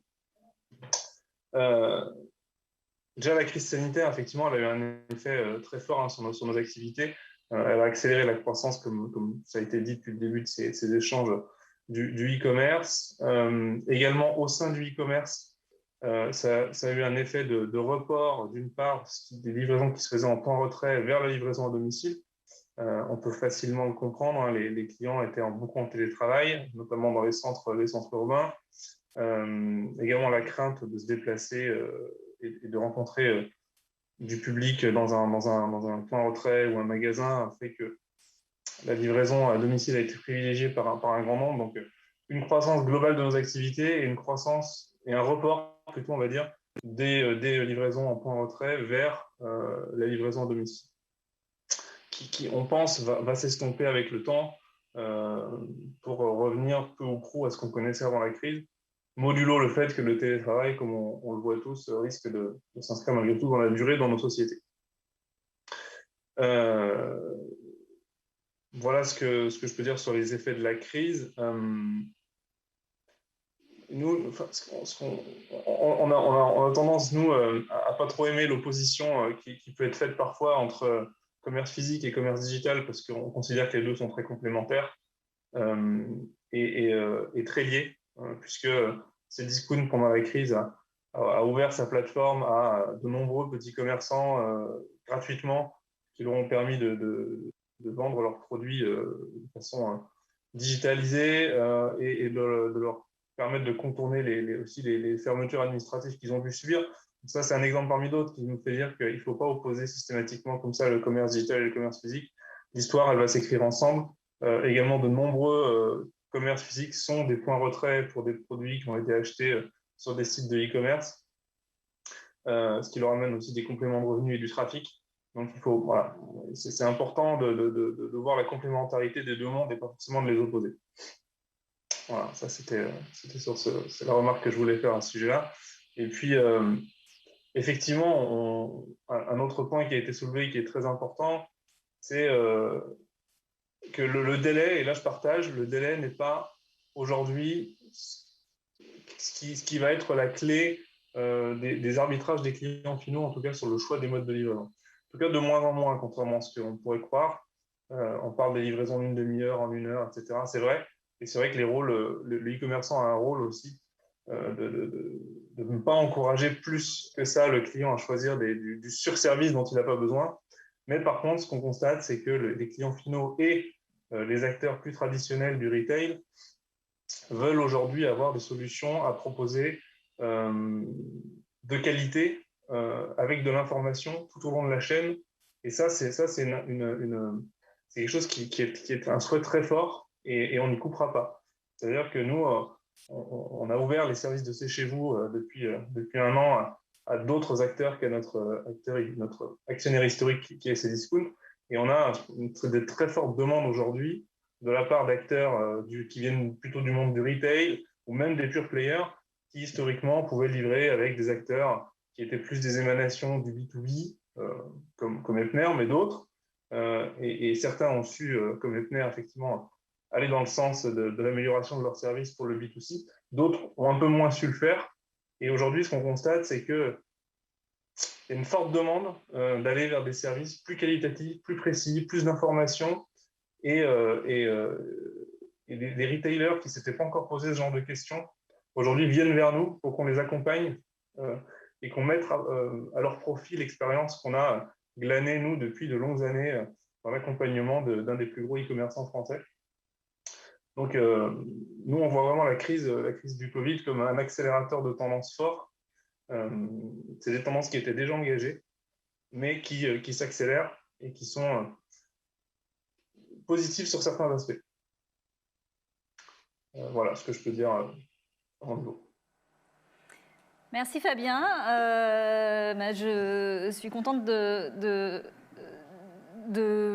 Speaker 6: Déjà, la crise sanitaire, effectivement, elle a eu un effet très fort sur nos activités. Elle a accéléré la croissance, comme ça a été dit depuis le début de ces échanges du e-commerce. Également, au sein du e-commerce, ça a eu un effet de report, d'une part, des livraisons qui se faisaient en point-retrait vers la livraison à domicile. On peut facilement le comprendre, hein, les clients étaient beaucoup en télétravail, notamment dans les centres urbains. Également la crainte de se déplacer et de rencontrer du public dans un point retrait ou un magasin a fait que la livraison à domicile a été privilégiée par un grand nombre. Donc, une croissance globale de nos activités et une croissance et un report, plutôt, on va dire, des livraisons en point retrait vers la livraison à domicile, qui on pense, va s'estomper avec le temps pour revenir peu ou prou à ce qu'on connaissait avant la crise. Modulo le fait que le télétravail, comme on le voit tous, risque de s'inscrire malgré tout dans la durée dans nos sociétés. Voilà ce que je peux dire sur les effets de la crise. Nous, on a tendance, nous, à pas trop aimer l'opposition qui peut être faite parfois entre commerce physique et commerce digital, parce qu'on considère que les deux sont très complémentaires et très liés, puisque Cdiscount, pendant la crise, a ouvert sa plateforme à de nombreux petits commerçants gratuitement, qui leur ont permis de vendre leurs produits de façon digitalisée et de leur permettre de contourner aussi les fermetures administratives qu'ils ont dû subir. Ça, c'est un exemple parmi d'autres qui nous fait dire qu'il ne faut pas opposer systématiquement comme ça le commerce digital et le commerce physique. L'histoire, elle va s'écrire ensemble. Également, de nombreux commerces physiques sont des points retrait pour des produits qui ont été achetés sur des sites de e-commerce, ce qui leur amène aussi des compléments de revenus et du trafic. Donc, voilà, c'est important de voir la complémentarité des deux mondes et pas forcément de les opposer. Voilà, ça c'était c'est la remarque que je voulais faire à ce sujet-là. Et puis, effectivement, un autre point qui a été soulevé et qui est très important, c'est que le délai, et là je partage, le délai n'est pas aujourd'hui ce qui va être la clé des arbitrages des clients finaux, en tout cas sur le choix des modes de livraison. En tout cas, de moins en moins, contrairement à ce qu'on pourrait croire. On parle des livraisons en une demi-heure, en 1 heure, etc. C'est vrai. Et c'est vrai que le e-commerçant a un rôle aussi de ne pas encourager plus que ça le client à choisir du surservice dont il n'a pas besoin. Mais par contre, ce qu'on constate, c'est que les clients finaux et les acteurs plus traditionnels du retail veulent aujourd'hui avoir des solutions à proposer de qualité avec de l'information tout au long de la chaîne. Et ça, c'est quelque chose qui est un souhait très fort et on n'y coupera pas. C'est-à-dire que nous, on a ouvert les services de C'est chez vous depuis 1 an à d'autres acteurs qu'à notre actionnaire historique qui est Cdiscount. Et on a de très fortes demandes aujourd'hui de la part d'acteurs qui viennent plutôt du monde du retail ou même des pure players qui historiquement pouvaient livrer avec des acteurs qui étaient plus des émanations du B2B, comme Epner, mais d'autres. Et certains ont su, comme Epner, effectivement, aller dans le sens de l'amélioration de leur service pour le B2C. D'autres ont un peu moins su le faire. Et aujourd'hui, ce qu'on constate, c'est qu'il y a une forte demande d'aller vers des services plus qualitatifs, plus précis, plus d'informations. Et des retailers qui ne s'étaient pas encore posé ce genre de questions, aujourd'hui viennent vers nous pour qu'on les accompagne et qu'on mette à leur profit l'expérience qu'on a glanée, nous, depuis de longues années dans l'accompagnement d'un des plus gros e-commerçants français. Donc, nous, on voit vraiment la crise du Covid comme un accélérateur de tendances fort. C'est des tendances qui étaient déjà engagées, mais qui s'accélèrent et qui sont positives sur certains aspects. Voilà ce que je peux dire en niveau.
Speaker 1: Merci Fabien. Je suis contente de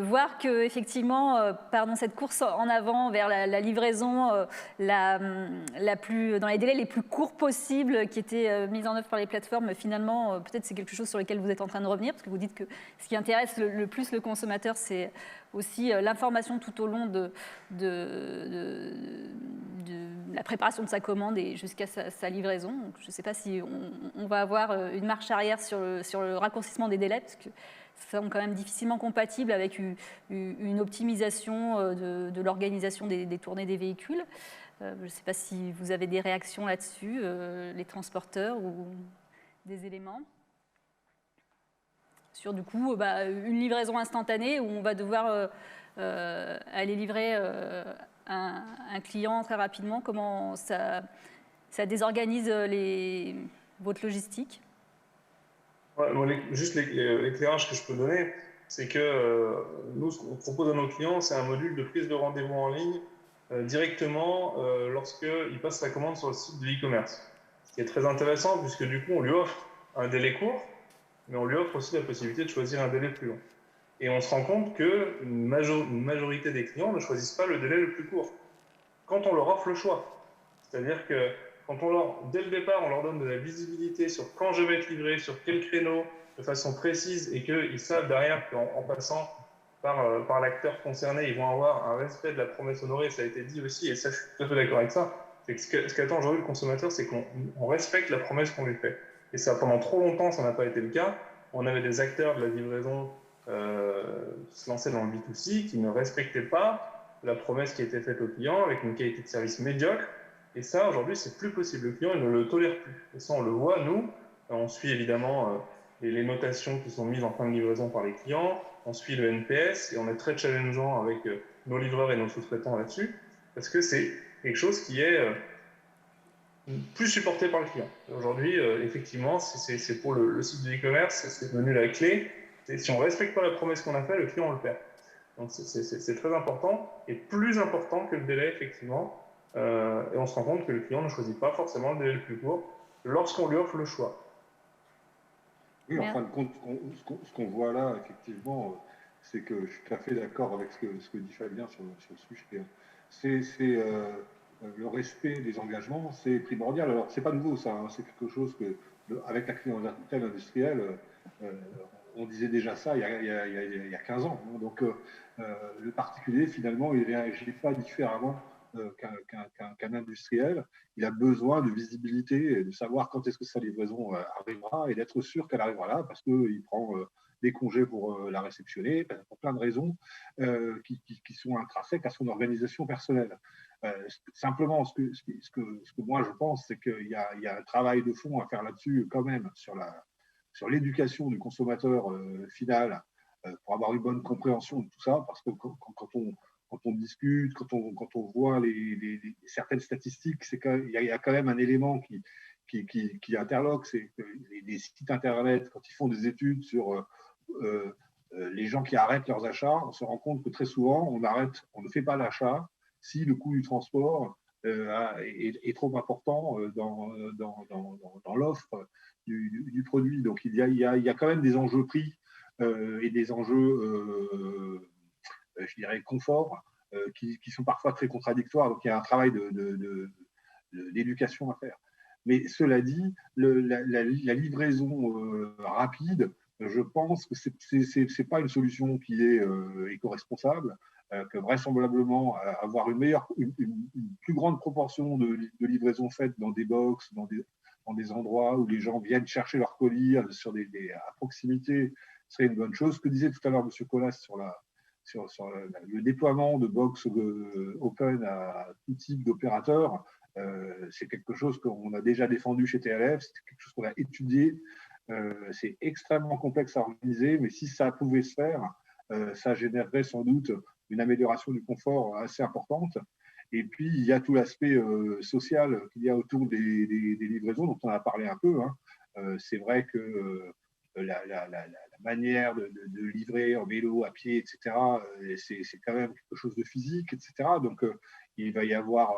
Speaker 1: voir que effectivement, pardon, cette course en avant vers la livraison dans les délais les plus courts possibles qui était mise en œuvre par les plateformes, finalement, peut-être c'est quelque chose sur lequel vous êtes en train de revenir, parce que vous dites que ce qui intéresse le plus le consommateur, c'est aussi l'information tout au long de la préparation de sa commande et jusqu'à sa livraison. Donc, je ne sais pas si on va avoir une marche arrière sur le raccourcissement des délais, parce que sont quand même difficilement compatibles avec une optimisation de l'organisation des tournées des véhicules. Je ne sais pas si vous avez des réactions là-dessus, les transporteurs ou des éléments. Sur du coup une livraison instantanée où on va devoir aller livrer un client très rapidement. Comment ça désorganise votre logistique?
Speaker 6: Ouais, bon, juste l'éclairage que je peux donner, c'est que nous, ce qu'on propose à nos clients, c'est un module de prise de rendez-vous en ligne directement lorsqu'il passe sa commande sur le site de l'e-commerce. Ce qui est très intéressant, puisque du coup, on lui offre un délai court, mais on lui offre aussi la possibilité de choisir un délai plus long. Et on se rend compte qu'une majorité des clients ne choisissent pas le délai le plus court quand on leur offre le choix. C'est-à-dire que dès le départ, on leur donne de la visibilité sur quand je vais être livré, sur quel créneau, de façon précise, et qu'ils savent derrière qu'en passant par l'acteur concerné, ils vont avoir un respect de la promesse honorée. Ça a été dit aussi, et ça, je suis tout à fait d'accord avec ça. C'est que ce qu'attend aujourd'hui le consommateur, c'est qu'on respecte la promesse qu'on lui fait. Et ça, pendant trop longtemps, ça n'a pas été le cas. On avait des acteurs de la livraison qui se lançaient dans le B2C, qui ne respectaient pas la promesse qui était faite au client, avec une qualité de service médiocre. Et ça, aujourd'hui, c'est plus possible. Le client, il ne le tolère plus. Et ça, on le voit, nous. On suit évidemment les notations qui sont mises en fin de livraison par les clients. On suit le NPS et on est très challengeant avec nos livreurs et nos sous-traitants là-dessus, parce que c'est quelque chose qui est plus supporté par le client. Aujourd'hui, effectivement, c'est pour le site de e-commerce, c'est devenu la clé. Si on ne respecte pas la promesse qu'on a faite, le client, on le perd. Donc, c'est très important et plus important que le délai, effectivement. Et on se rend compte que le client ne choisit pas forcément le délai le plus court lorsqu'on lui offre le choix.
Speaker 3: Oui, en fin de compte, ce qu'on voit là, effectivement, c'est que je suis tout à fait d'accord avec ce que dit Fabien sur le sujet. C'est le respect des engagements, c'est primordial. Alors, c'est pas nouveau, ça, hein, c'est quelque chose que, avec la clientèle industrielle, on disait déjà ça il y a 15 ans. Hein. Donc, le particulier, finalement, il ne réagit pas différemment qu'un industriel. Il a besoin de visibilité et de savoir quand est-ce que sa livraison arrivera et d'être sûr qu'elle arrivera là parce qu'il prend des congés pour la réceptionner, pour plein de raisons qui sont intrinsèques à son organisation personnelle. Simplement, ce que moi je pense, c'est qu'il y a un travail de fond à faire là-dessus quand même sur l'éducation du consommateur final pour avoir une bonne compréhension de tout ça, parce que quand on discute, quand on voit certaines statistiques, il y a quand même un élément qui interloque, c'est que les sites internet, quand ils font des études sur les gens qui arrêtent leurs achats, on se rend compte que très souvent, on ne fait pas l'achat si le coût du transport est trop important dans l'offre du produit. Donc il y a quand même des enjeux prix et des enjeux je dirais, confort, qui sont parfois très contradictoires. Donc, il y a un travail d'éducation à faire. Mais cela dit, la livraison rapide, je pense que ce n'est pas une solution qui est éco-responsable, que vraisemblablement, avoir une plus grande proportion de livraisons faites dans des box, dans des endroits où les gens viennent chercher leur colis à proximité, serait une bonne chose. Ce que disait tout à l'heure M. Collas sur le déploiement de box open à tout type d'opérateurs, c'est quelque chose qu'on a déjà défendu chez TLF, c'est quelque chose qu'on a étudié. C'est extrêmement complexe à organiser, mais si ça pouvait se faire, ça générerait sans doute une amélioration du confort assez importante. Et puis, il y a tout l'aspect social qu'il y a autour des livraisons, dont on a parlé un peu. Hein. C'est vrai que la manière de livrer en vélo, à pied, etc., c'est quand même quelque chose de physique, etc. Donc, il va y avoir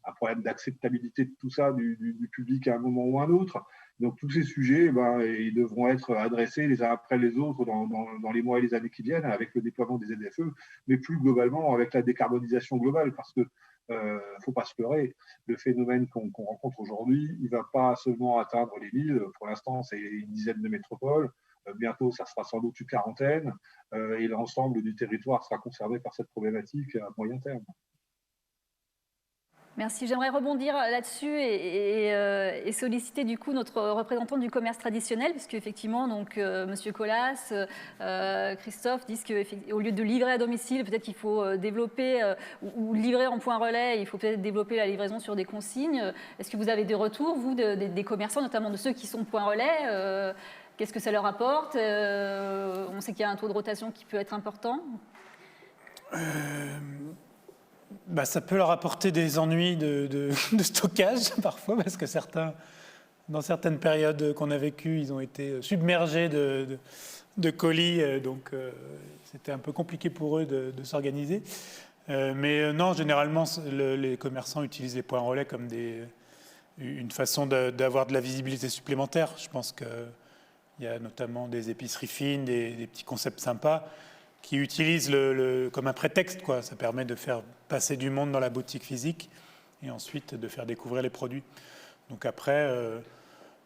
Speaker 3: un problème d'acceptabilité de tout ça du public à un moment ou à un autre. Donc tous ces sujets, ils devront être adressés les uns après les autres dans les mois et les années qui viennent avec le déploiement des ZFE, mais plus globalement avec la décarbonisation globale, parce que faut pas se leurrer, le phénomène qu'on rencontre aujourd'hui, il va pas seulement atteindre les villes. Pour l'instant, c'est une dizaine de métropoles. Bientôt, ça sera sans doute une quarantaine, et l'ensemble du territoire sera concerné par cette problématique à moyen terme.
Speaker 1: Merci. J'aimerais rebondir là-dessus et solliciter du coup notre représentant du commerce traditionnel, puisque effectivement, donc Monsieur Colas, Christophe disent qu'au lieu de livrer à domicile, peut-être qu'il faut développer ou livrer en point relais, il faut peut-être développer la livraison sur des consignes. Est-ce que vous avez des retours, vous, des commerçants, notamment de ceux qui sont point relais? Qu'est-ce que ça leur apporte? On sait qu'il y a un taux de rotation qui peut être important.
Speaker 2: Ça peut leur apporter des ennuis de stockage parfois, parce que dans certaines périodes qu'on a vécues, ils ont été submergés de colis, donc c'était un peu compliqué pour eux de s'organiser. Mais non, généralement, les commerçants utilisent les points relais comme une façon d'avoir de la visibilité supplémentaire. Je pense qu'il y a notamment des épiceries fines, des petits concepts sympas qui utilisent comme un prétexte, quoi. Ça permet de faire passer du monde dans la boutique physique et ensuite de faire découvrir les produits. Donc après,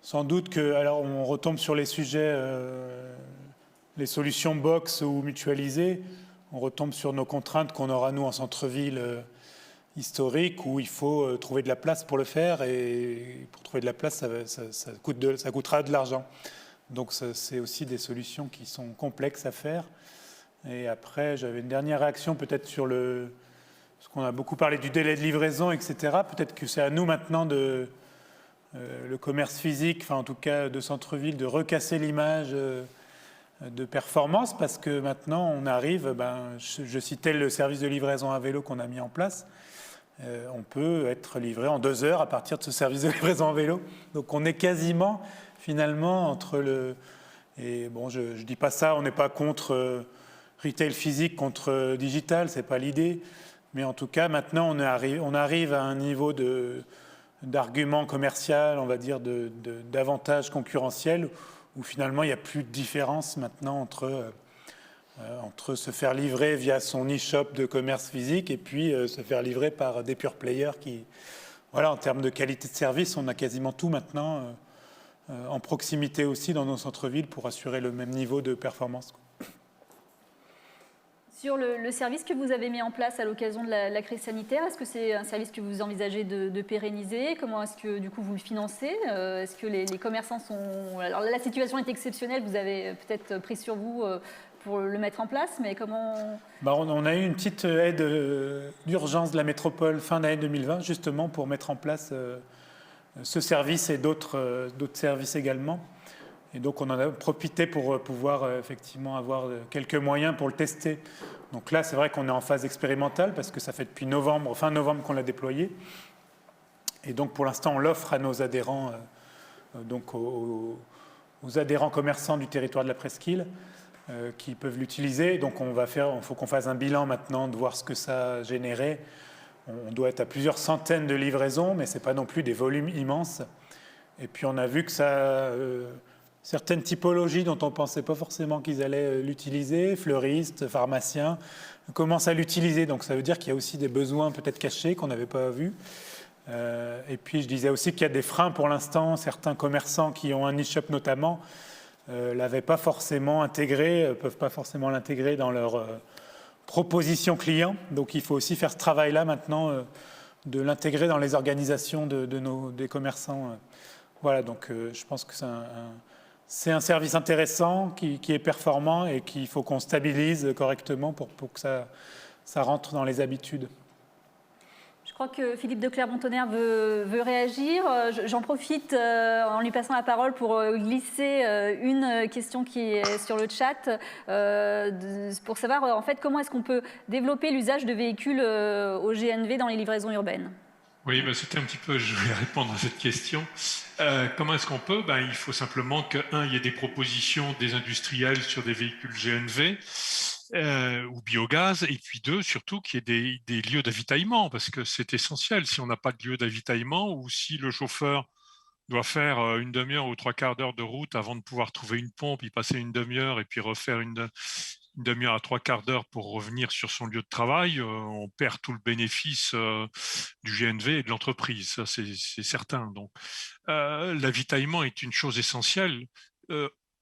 Speaker 2: sans doute que, alors on retombe sur les sujets, les solutions box ou mutualisées, on retombe sur nos contraintes qu'on aura nous en centre-ville historique où il faut trouver de la place pour le faire, et pour trouver de la place, ça coûtera de l'argent. Donc c'est aussi des solutions qui sont complexes à faire. Et après, j'avais une dernière réaction peut-être sur parce qu'on a beaucoup parlé du délai de livraison, etc. Peut-être que c'est à nous maintenant le commerce physique, enfin en tout cas de centre-ville, de recasser l'image de performance, parce que maintenant on arrive, je citais le service de livraison à vélo qu'on a mis en place, on peut être livré en 2 heures à partir de ce service de livraison à vélo. Donc on est quasiment finalement entre et bon, je ne dis pas ça, on n'est pas contre retail physique contre digital, c'est pas l'idée, mais en tout cas maintenant on arrive à un niveau d'argument commercial, on va dire d'avantage concurrentiel, où finalement il n'y a plus de différence maintenant entre se faire livrer via son e-shop de commerce physique et puis se faire livrer par des pure players qui, voilà, en termes de qualité de service, on a quasiment tout maintenant en proximité aussi dans nos centres-villes pour assurer le même niveau de performance.
Speaker 1: Sur le service que vous avez mis en place à l'occasion de la crise sanitaire, est-ce que c'est un service que vous envisagez de pérenniser? Comment est-ce que du coup vous le financez? Est-ce que les commerçants sont... Alors la situation est exceptionnelle, vous avez peut-être pris sur vous pour le mettre en place, mais comment...
Speaker 2: On a eu une petite aide d'urgence de la métropole fin d'année 2020, justement pour mettre en place ce service et d'autres services également. Et donc on en a profité pour pouvoir effectivement avoir quelques moyens pour le tester. Donc là, c'est vrai qu'on est en phase expérimentale parce que ça fait depuis fin novembre qu'on l'a déployé. Et donc pour l'instant, on l'offre à nos adhérents, donc aux adhérents commerçants du territoire de la presqu'île qui peuvent l'utiliser. Donc il faut qu'on fasse un bilan maintenant de voir ce que ça a généré. On doit être à plusieurs centaines de livraisons, mais ce n'est pas non plus des volumes immenses. Et puis on a vu que ça... certaines typologies dont on ne pensait pas forcément qu'ils allaient l'utiliser, fleuristes, pharmaciens, commencent à l'utiliser. Donc ça veut dire qu'il y a aussi des besoins peut-être cachés qu'on n'avait pas vus. Et puis je disais aussi qu'il y a des freins pour l'instant. Certains commerçants qui ont un e-shop notamment ne l'avaient pas forcément intégré, ne peuvent pas forcément l'intégrer dans leur proposition client. Donc il faut aussi faire ce travail-là maintenant, de l'intégrer dans les organisations des commerçants. Voilà, donc je pense que c'est un service intéressant qui est performant et qu'il faut qu'on stabilise correctement pour que ça rentre dans les habitudes.
Speaker 1: Je crois que Philippe de Clermont-Tonnerre veut réagir. J'en profite en lui passant la parole pour glisser une question qui est sur le chat pour savoir en fait comment est-ce qu'on peut développer l'usage de véhicules au GNV dans les livraisons urbaines.
Speaker 5: Oui, c'était un petit peu, je vais répondre à cette question. Comment est-ce qu'on peut? Il faut simplement il y ait des propositions des industriels sur des véhicules GNV ou biogaz, et puis 2, surtout qu'il y ait des lieux d'avitaillement, parce que c'est essentiel. Si on n'a pas de lieu d'avitaillement ou si le chauffeur doit faire une demi-heure ou 3/4 d'heure de route avant de pouvoir trouver une pompe, y passer une demi-heure et puis refaire une demi-heure à 3/4 d'heure pour revenir sur son lieu de travail, on perd tout le bénéfice du GNV et de l'entreprise, ça c'est certain. Donc, l'avitaillement est une chose essentielle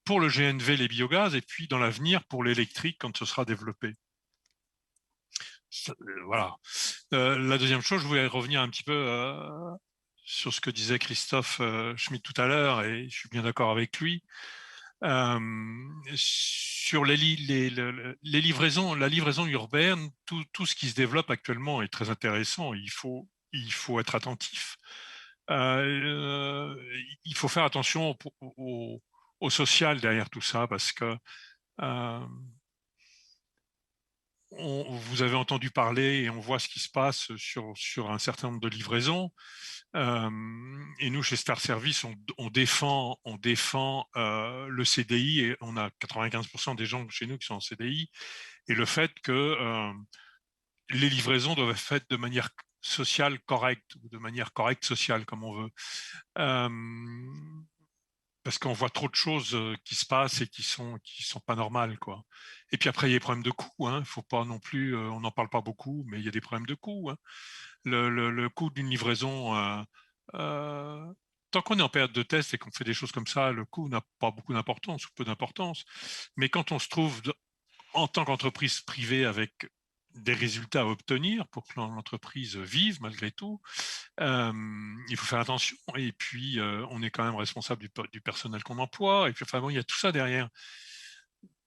Speaker 5: pour le GNV, les biogaz, et puis dans l'avenir pour l'électrique quand ce sera développé. Voilà. La deuxième chose, je voulais revenir un petit peu sur ce que disait Christophe Schmitt tout à l'heure, et je suis bien d'accord avec lui. Sur les livraisons, la livraison urbaine, tout ce qui se développe actuellement est très intéressant. Il faut être attentif. Il faut faire attention au social derrière tout ça, parce que vous avez entendu parler et on voit ce qui se passe sur un certain nombre de livraisons. Et nous, chez Star Service, on défend le CDI, et on a 95% des gens chez nous qui sont en CDI, et le fait que les livraisons doivent être faites de manière sociale correcte, ou de manière correcte sociale, comme on veut. Parce qu'on voit trop de choses qui se passent et qui sont pas normales, quoi. Et puis après, il y a des problèmes de coût, hein. Faut pas non plus, on n'en parle pas beaucoup, mais il y a des problèmes de coût, hein. Le coût d'une livraison, tant qu'on est en période de test et qu'on fait des choses comme ça, le coût n'a pas beaucoup d'importance ou peu d'importance. Mais quand on se trouve en tant qu'entreprise privée avec des résultats à obtenir pour que l'entreprise vive malgré tout, il faut faire attention. Et puis, on est quand même responsable du personnel qu'on emploie. Et puis, enfin, bon, il y a tout ça derrière.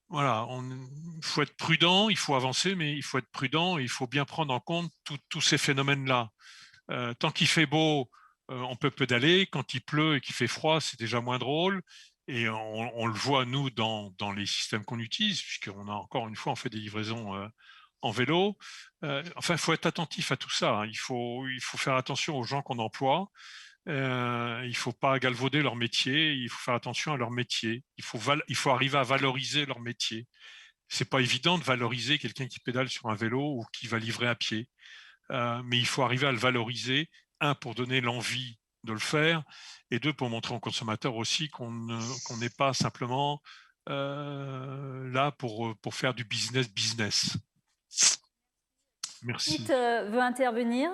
Speaker 5: Voilà, il faut être prudent, il faut avancer, mais il faut être prudent et il faut bien prendre en compte tous ces phénomènes-là. Tant qu'il fait beau, on peut pédaler. Quand il pleut et qu'il fait froid, c'est déjà moins drôle. Et on le voit, nous, dans les systèmes qu'on utilise, puisqu'on a encore une fois, on fait des livraisons en vélo. Enfin, il faut être attentif à tout ça, hein. Il faut faire attention aux gens qu'on emploie. Il ne faut pas galvauder leur métier, il faut faire attention à leur métier. Il faut arriver à valoriser leur métier. C'est pas évident de valoriser quelqu'un qui pédale sur un vélo ou qui va livrer à pied. Mais il faut arriver à le valoriser, un, pour donner l'envie de le faire, et deux, pour montrer aux consommateurs aussi qu'on n'est pas simplement là pour faire du business. Merci.
Speaker 1: Schmitt veut intervenir.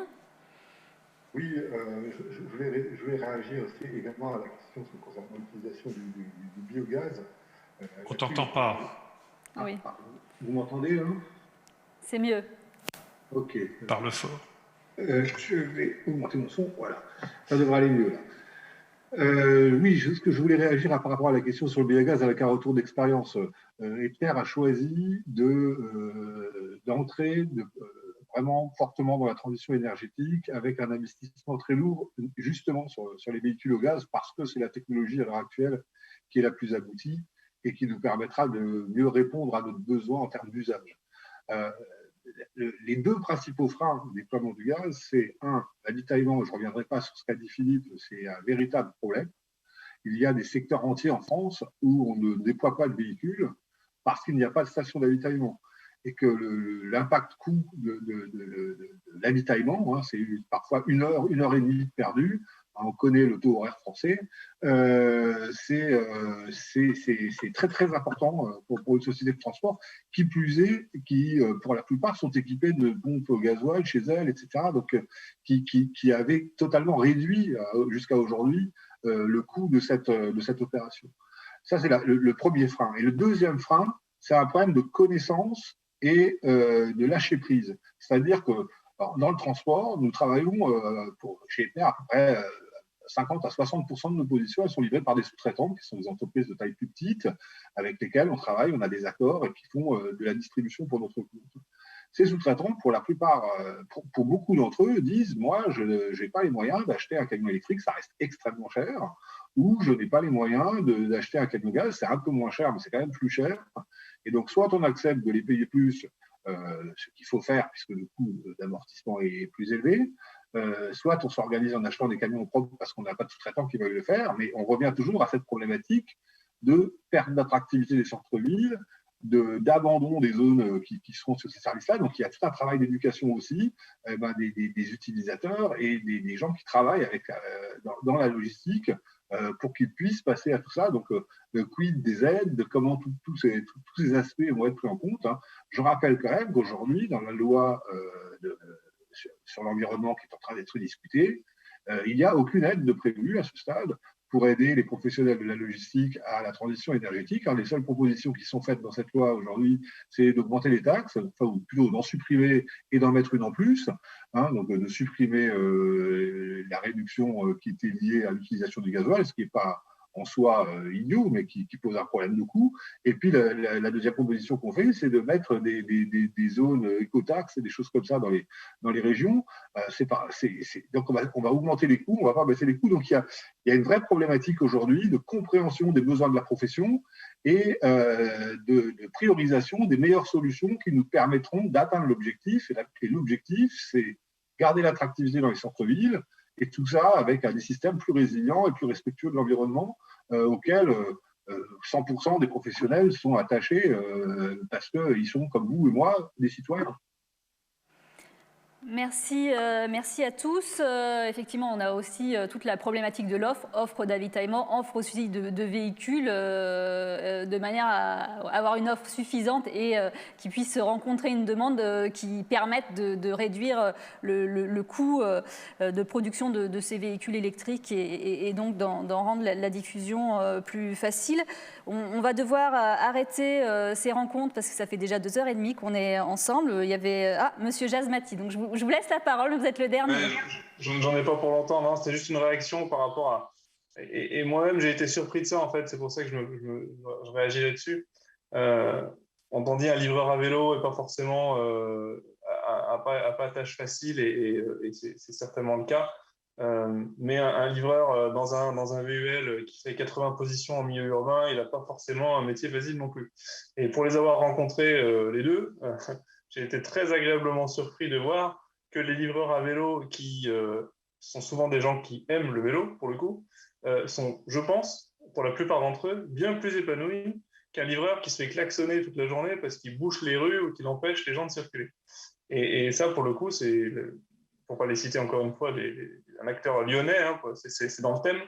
Speaker 3: Oui, je voulais réagir aussi également à la question concernant l'utilisation du biogaz.
Speaker 5: On ne t'entend pas.
Speaker 1: Oui.
Speaker 3: Vous m'entendez, hein?
Speaker 1: C'est mieux.
Speaker 3: Ok.
Speaker 5: Parle fort.
Speaker 3: Je vais augmenter mon son, voilà. Ça devrait aller mieux, là. Oui, ce que je voulais réagir par rapport à la question sur le biogaz avec un retour d'expérience. Ether a choisi d'entrer vraiment fortement dans la transition énergétique avec un investissement très lourd justement sur les véhicules au gaz parce que c'est la technologie à l'heure actuelle qui est la plus aboutie et qui nous permettra de mieux répondre à notre besoin en termes d'usage. Les deux principaux freins au déploiement du gaz, c'est l'avitaillement. Je ne reviendrai pas sur ce qu'a dit Philippe, c'est un véritable problème. Il y a des secteurs entiers en France où on ne déploie pas de véhicules parce qu'il n'y a pas de station d'avitaillement. Et que l'impact coût de l'avitaillement, hein, c'est parfois une heure et demie perdue. On connaît le taux horaire français. C'est très, très important pour une société de transport, qui plus est, qui, pour la plupart, sont équipées de pompes au gasoil chez elles, etc. Donc, qui avait totalement réduit jusqu'à aujourd'hui le coût de cette opération. Ça, c'est le premier frein. Et le deuxième frein, c'est un problème de connaissance et de lâcher prise. C'est-à-dire que dans le transport, nous travaillons chez Ether à peu près 50 à 60% de nos positions, elles sont livrées par des sous-traitants, qui sont des entreprises de taille plus petite, avec lesquelles on travaille, on a des accords et qui font de la distribution pour notre compte. Ces sous-traitants, pour la plupart, pour beaucoup d'entre eux, disent « Moi, je n'ai pas les moyens d'acheter un camion électrique, ça reste extrêmement cher. » Ou « Je n'ai pas les moyens d'acheter un camion gaz, c'est un peu moins cher, mais c'est quand même plus cher. » Et donc, soit on accepte de les payer plus, ce qu'il faut faire, puisque le coût d'amortissement est plus élevé, soit on s'organise en achetant des camions propres parce qu'on n'a pas de sous-traitants qui veulent le faire, mais on revient toujours à cette problématique de perte d'attractivité des centres-villes, d'abandon des zones qui seront sur ces services-là. Donc, il y a tout un travail d'éducation aussi des utilisateurs et des gens qui travaillent dans la logistique pour qu'ils puissent passer à tout ça. Donc, le quid des aides, de comment tous ces aspects vont être pris en compte. Hein. Je rappelle quand même qu'aujourd'hui, dans la loi sur l'environnement qui est en train d'être discutée, il n'y a aucune aide de prévue à ce stade pour aider les professionnels de la logistique à la transition énergétique. Les seules propositions qui sont faites dans cette loi aujourd'hui, c'est d'augmenter les taxes, enfin, ou plutôt d'en supprimer et d'en mettre une en plus, hein, donc de supprimer la réduction qui était liée à l'utilisation du gasoil, ce qui n'est pas en soi idiot, mais qui pose un problème de coût. Et puis la deuxième proposition qu'on fait, c'est de mettre des zones écotaxes et des choses comme ça dans les régions. Donc on va augmenter les coûts, on ne va pas baisser les coûts. Donc il y a une vraie problématique aujourd'hui de compréhension des besoins de la profession et de priorisation des meilleures solutions qui nous permettront d'atteindre l'objectif. Et l'objectif, c'est garder l'attractivité dans les centres-villes, et tout ça avec des systèmes plus résilients et plus respectueux de l'environnement auxquels 100% des professionnels sont attachés parce qu'ils sont, comme vous et moi, des citoyens.
Speaker 1: Merci à tous. Effectivement, on a aussi toute la problématique de offre d'avitaillement, offre aussi de véhicules, de manière à avoir une offre suffisante et qui puisse rencontrer une demande qui permette de réduire le coût de production de ces véhicules électriques et donc d'en rendre la diffusion plus facile. On va devoir arrêter ces rencontres parce que ça fait déjà 2h30 qu'on est ensemble. Il y avait Monsieur Jazmati, donc je vous laisse la parole, vous êtes le dernier.
Speaker 6: J'en ai pas pour longtemps, non, c'était juste une réaction par rapport à... Et moi-même, j'ai été surpris de ça, en fait, c'est pour ça que je réagis là-dessus. On dit un livreur à vélo et pas forcément à pas tâche facile, et c'est certainement le cas. Mais un livreur dans un VUL qui fait 80 positions en milieu urbain, il n'a pas forcément un métier facile non plus. Et pour les avoir rencontrés les deux, j'ai été très agréablement surpris de voir que les livreurs à vélo, qui sont souvent des gens qui aiment le vélo, pour le coup, sont, je pense, pour la plupart d'entre eux, bien plus épanouis qu'un livreur qui se fait klaxonner toute la journée parce qu'il bouche les rues ou qu'il empêche les gens de circuler. Et ça, pour le coup, c'est, pour ne pas les citer encore une fois, un acteur lyonnais, hein, c'est dans le thème,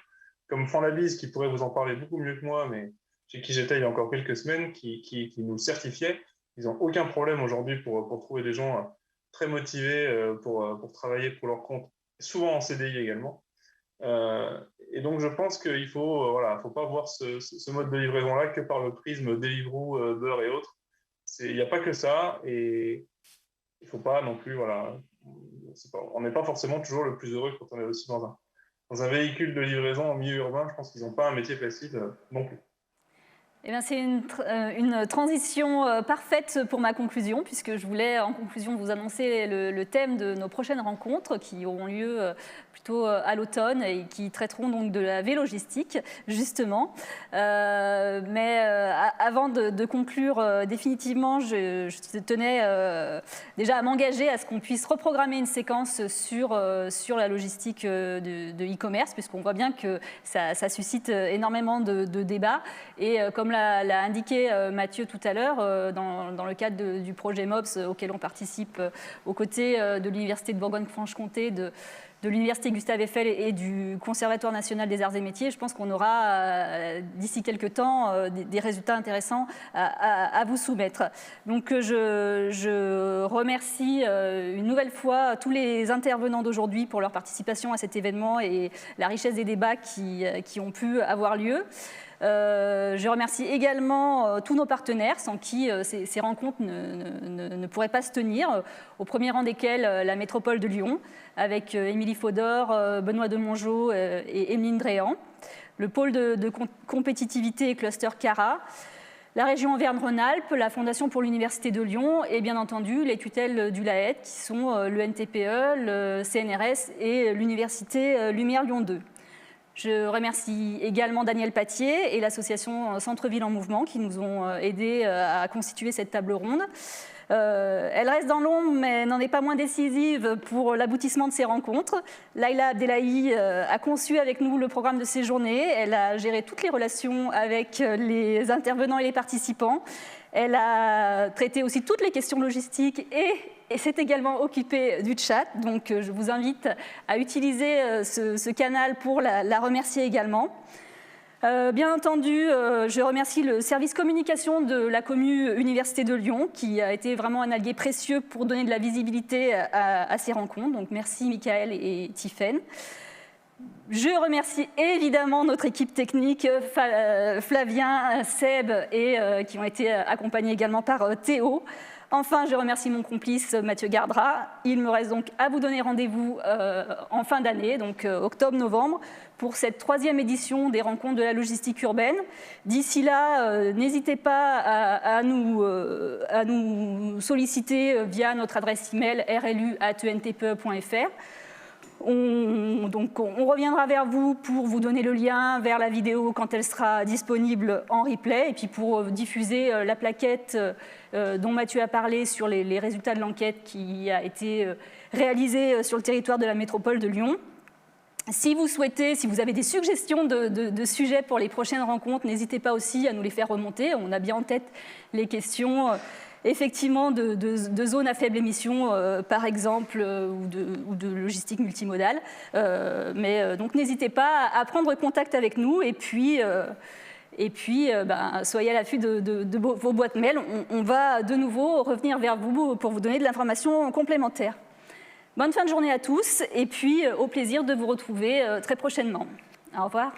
Speaker 6: comme Fanlabise, qui pourrait vous en parler beaucoup mieux que moi, mais chez qui j'étais il y a encore quelques semaines, qui nous certifiait. Ils n'ont aucun problème aujourd'hui pour trouver des gens très motivés pour travailler pour leur compte, souvent en CDI également. Et donc, je pense qu'il faut, faut pas voir ce mode de livraison-là que par le prisme Deliveroo, Uber et autres. Il n'y a pas que ça, et il ne faut pas non plus, on n'est pas forcément toujours le plus heureux quand on est aussi dans un véhicule de livraison en milieu urbain. Je pense qu'ils n'ont pas un métier facile non plus.
Speaker 1: Eh bien, c'est une transition parfaite pour ma conclusion, puisque je voulais en conclusion vous annoncer le thème de nos prochaines rencontres qui auront lieu plutôt à l'automne et qui traiteront donc de la vélogistique, justement. Mais avant de conclure définitivement, je tenais déjà à m'engager à ce qu'on puisse reprogrammer une séquence sur la logistique de e-commerce, puisqu'on voit bien que ça suscite énormément de débats. Et comme l'a indiqué Mathieu tout à l'heure, dans le cadre du projet MOPS auquel on participe aux côtés de l'Université de Bourgogne-Franche-Comté, de l'Université Gustave Eiffel et du Conservatoire national des arts et métiers, je pense qu'on aura d'ici quelques temps des résultats intéressants à vous soumettre. Donc je remercie une nouvelle fois tous les intervenants d'aujourd'hui pour leur participation à cet événement et la richesse des débats qui ont pu avoir lieu. Je remercie également tous nos partenaires sans qui ces rencontres ne pourraient pas se tenir, au premier rang desquels la métropole de Lyon, avec Émilie Faudor, Benoît Demongeot et Emeline Dréan, le pôle de compétitivité et cluster CARA, la région Auvergne-Rhône-Alpes, la Fondation pour l'Université de Lyon et bien entendu les tutelles du LAED qui sont le NTPE, le CNRS et l'Université Lumière Lyon 2. Je remercie également Daniel Patier et l'association Centre-Ville en Mouvement qui nous ont aidés à constituer cette table ronde. Elle reste dans l'ombre, mais n'en est pas moins décisive pour l'aboutissement de ces rencontres. Laïla Abdellahi a conçu avec nous le programme de ces journées. Elle a géré toutes les relations avec les intervenants et les participants. Elle a traité aussi toutes les questions logistiques et s'est également occupée du chat. Donc je vous invite à utiliser ce canal pour la remercier également. Bien entendu, je remercie le service communication de la commune Université de Lyon qui a été vraiment un allié précieux pour donner de la visibilité à ces rencontres. Donc merci Michael et Tiffaine. Je remercie évidemment notre équipe technique, Flavien, Seb, et qui ont été accompagnés également par Théo. Enfin, je remercie mon complice Mathieu Gardra. Il me reste donc à vous donner rendez-vous en fin d'année, donc octobre-novembre, pour cette 3e édition des rencontres de la logistique urbaine. D'ici là, n'hésitez pas à nous solliciter via notre adresse email rlu@untpe.fr. On reviendra vers vous pour vous donner le lien vers la vidéo quand elle sera disponible en replay et puis pour diffuser la plaquette dont Mathieu a parlé sur les résultats de l'enquête qui a été réalisée sur le territoire de la métropole de Lyon. Si vous souhaitez, si vous avez des suggestions de sujets pour les prochaines rencontres, n'hésitez pas aussi à nous les faire remonter. On a bien en tête les questions effectivement de zones à faible émission, par exemple, ou de logistique multimodale. Donc n'hésitez pas à prendre contact avec nous et puis soyez à l'affût de vos boîtes mail. On va de nouveau revenir vers vous pour vous donner de l'information complémentaire. Bonne fin de journée à tous et puis au plaisir de vous retrouver très prochainement. Au revoir.